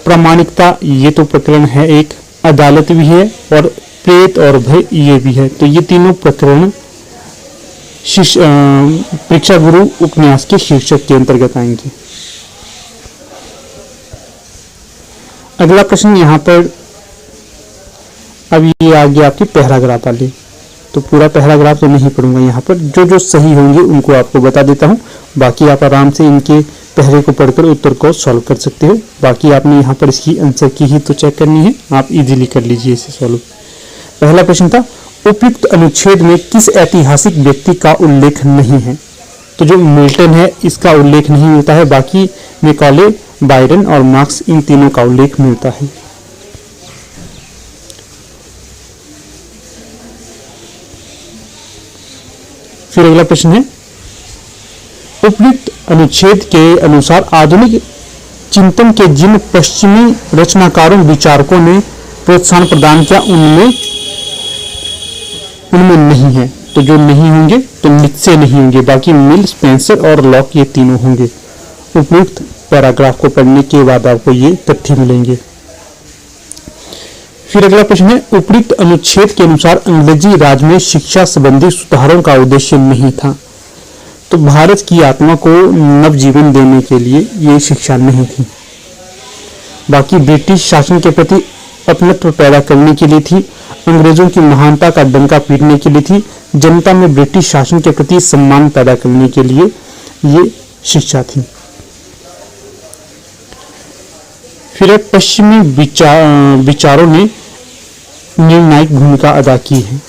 प्रामाणिकता ये तो प्रकरण है एक, अदालत भी है और प्रेत और भय ये भी है। तो ये तीनों प्रकरण परीक्षा गुरु उपन्यास के शीर्षक के अंतर्गत आएंगे। अगला प्रश्न यहाँ पर अब ये आ गया आपकी पैराग्राफ वाली। तो पूरा पैराग्राफ तो नहीं पढ़ूंगा, यहाँ पर जो जो सही होंगे उनको आपको बता देता हूँ। बाकी आप आराम से इनके पहले को पढ़कर उत्तर को सॉल्व कर सकते हो। बाकी आपने यहाँ पर इसकी आंसर की ही तो चेक करनी है, आप इजीली कर लीजिए इसे सॉल्व। पहला प्रश्न था, उपयुक्त अनुच्छेद में किस ऐतिहासिक व्यक्ति का उल्लेख नहीं है? तो जो मिल्टन है इसका उल्लेख नहीं मिलता है, बाकी मैकॉले, बायरन और मार्क्स इन तीनों का उल्लेख मिलता है। फिर अगला प्रश्न है, उपयुक्त अनुच्छेद के अनुसार आधुनिक चिंतन के जिन पश्चिमी रचनाकारों विचारकों ने प्रोत्साहन प्रदान किया उनमें नहीं है। तो जो नहीं होंगे तो नित्से नहीं होंगे, बाकी मिल, स्पेंसर और लॉक ये तीनों होंगे। उपयुक्त पैराग्राफ को पढ़ने के बाद आपको ये तथ्य मिलेंगे। फिर अगला प्रश्न है, उपयुक्त अनुच्छेद के अनुसार अंग्रेजी राज में शिक्षा संबंधी सुधारों का उद्देश्य नहीं था। तो भारत की आत्मा को नवजीवन देने के लिए ये शिक्षा नहीं थी, बाकी ब्रिटिश शासन के प्रति अपनत्व पैदा करने के लिए थी, अंग्रेजों की महानता का डंका पीटने के लिए थी, जनता में ब्रिटिश शासन के प्रति सम्मान पैदा करने के लिए ये शिक्षा थी। फिर पश्चिमी विचारों ने निर्णायक भूमिका अदा की है।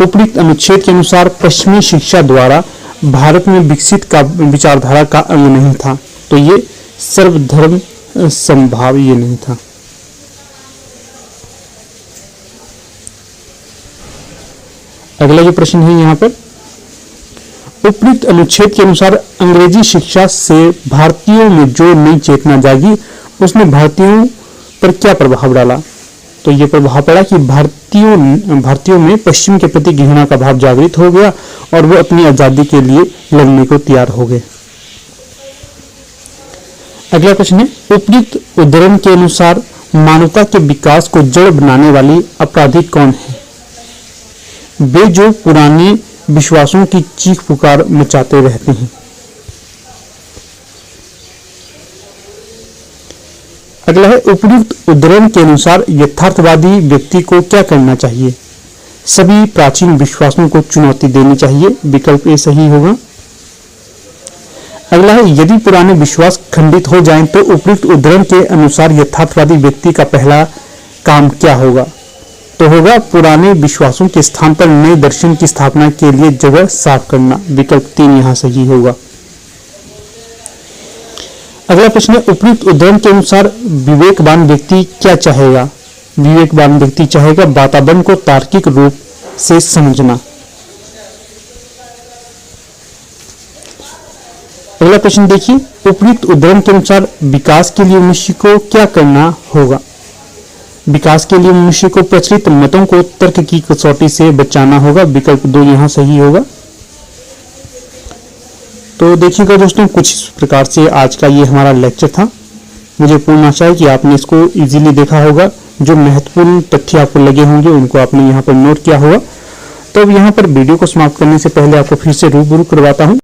उपयुक्त अनुच्छेद के अनुसार पश्चिमी शिक्षा द्वारा भारत में विकसित का विचारधारा का अंग नहीं था। तो ये सर्वधर्म समभाव ये नहीं था। अगला जो प्रश्न है यहाँ पर, उपयुक्त अनुच्छेद के अनुसार अंग्रेजी शिक्षा से भारतीयों में जो नई चेतना जागी उसने भारतीयों पर क्या प्रभाव डाला? तो ये प्रभाव पड़ा कि भारतीयों में पश्चिम के प्रति घृणा का भाव जागृत हो गया और वो अपनी आजादी के लिए लड़ने को तैयार हो गए। अगला प्रश्न है, उपयुक्त उद्धरण के अनुसार मानवता के विकास को जड़ बनाने वाली अपराधी कौन है? वे जो पुराने विश्वासों की चीख पुकार मचाते रहते हैं। अगला है, उपयुक्त उद्धरण के अनुसार यथार्थवादी व्यक्ति को क्या करना चाहिए? सभी प्राचीन विश्वासों को चुनौती देनी चाहिए। विकल्प ए सही होगा। अगला है, यदि पुराने विश्वास खंडित हो जाएं तो उपयुक्त उद्धरण के अनुसार यथार्थवादी व्यक्ति का पहला काम क्या होगा? तो होगा पुराने विश्वासों के स्थान पर नए दर्शन की स्थापना के लिए जगह साफ करना। विकल्प 3 यहां सही होगा। अगला प्रश्न है, उपयुक्त उद्धरण के अनुसार विवेकवान व्यक्ति क्या चाहेगा? विवेकवान व्यक्ति चाहेगा वातावरण को तार्किक रूप से समझना। अगला प्रश्न देखिए, उपयुक्त उद्धरण के अनुसार विकास के लिए मनुष्य को क्या करना होगा? विकास के लिए मनुष्य को प्रचलित मतों को तर्क की कसौटी से बचाना होगा। विकल्प 2 यहां सही होगा। तो देखिएगा दोस्तों, कुछ इस प्रकार से आज का ये हमारा लेक्चर था। मुझे पूर्ण आशा है कि आपने इसको इजीली देखा होगा। जो महत्वपूर्ण तथ्य आपको लगे होंगे उनको आपने यहाँ पर नोट किया होगा। तो अब यहाँ पर वीडियो को समाप्त करने से पहले आपको फिर से रूबरू करवाता हूँ।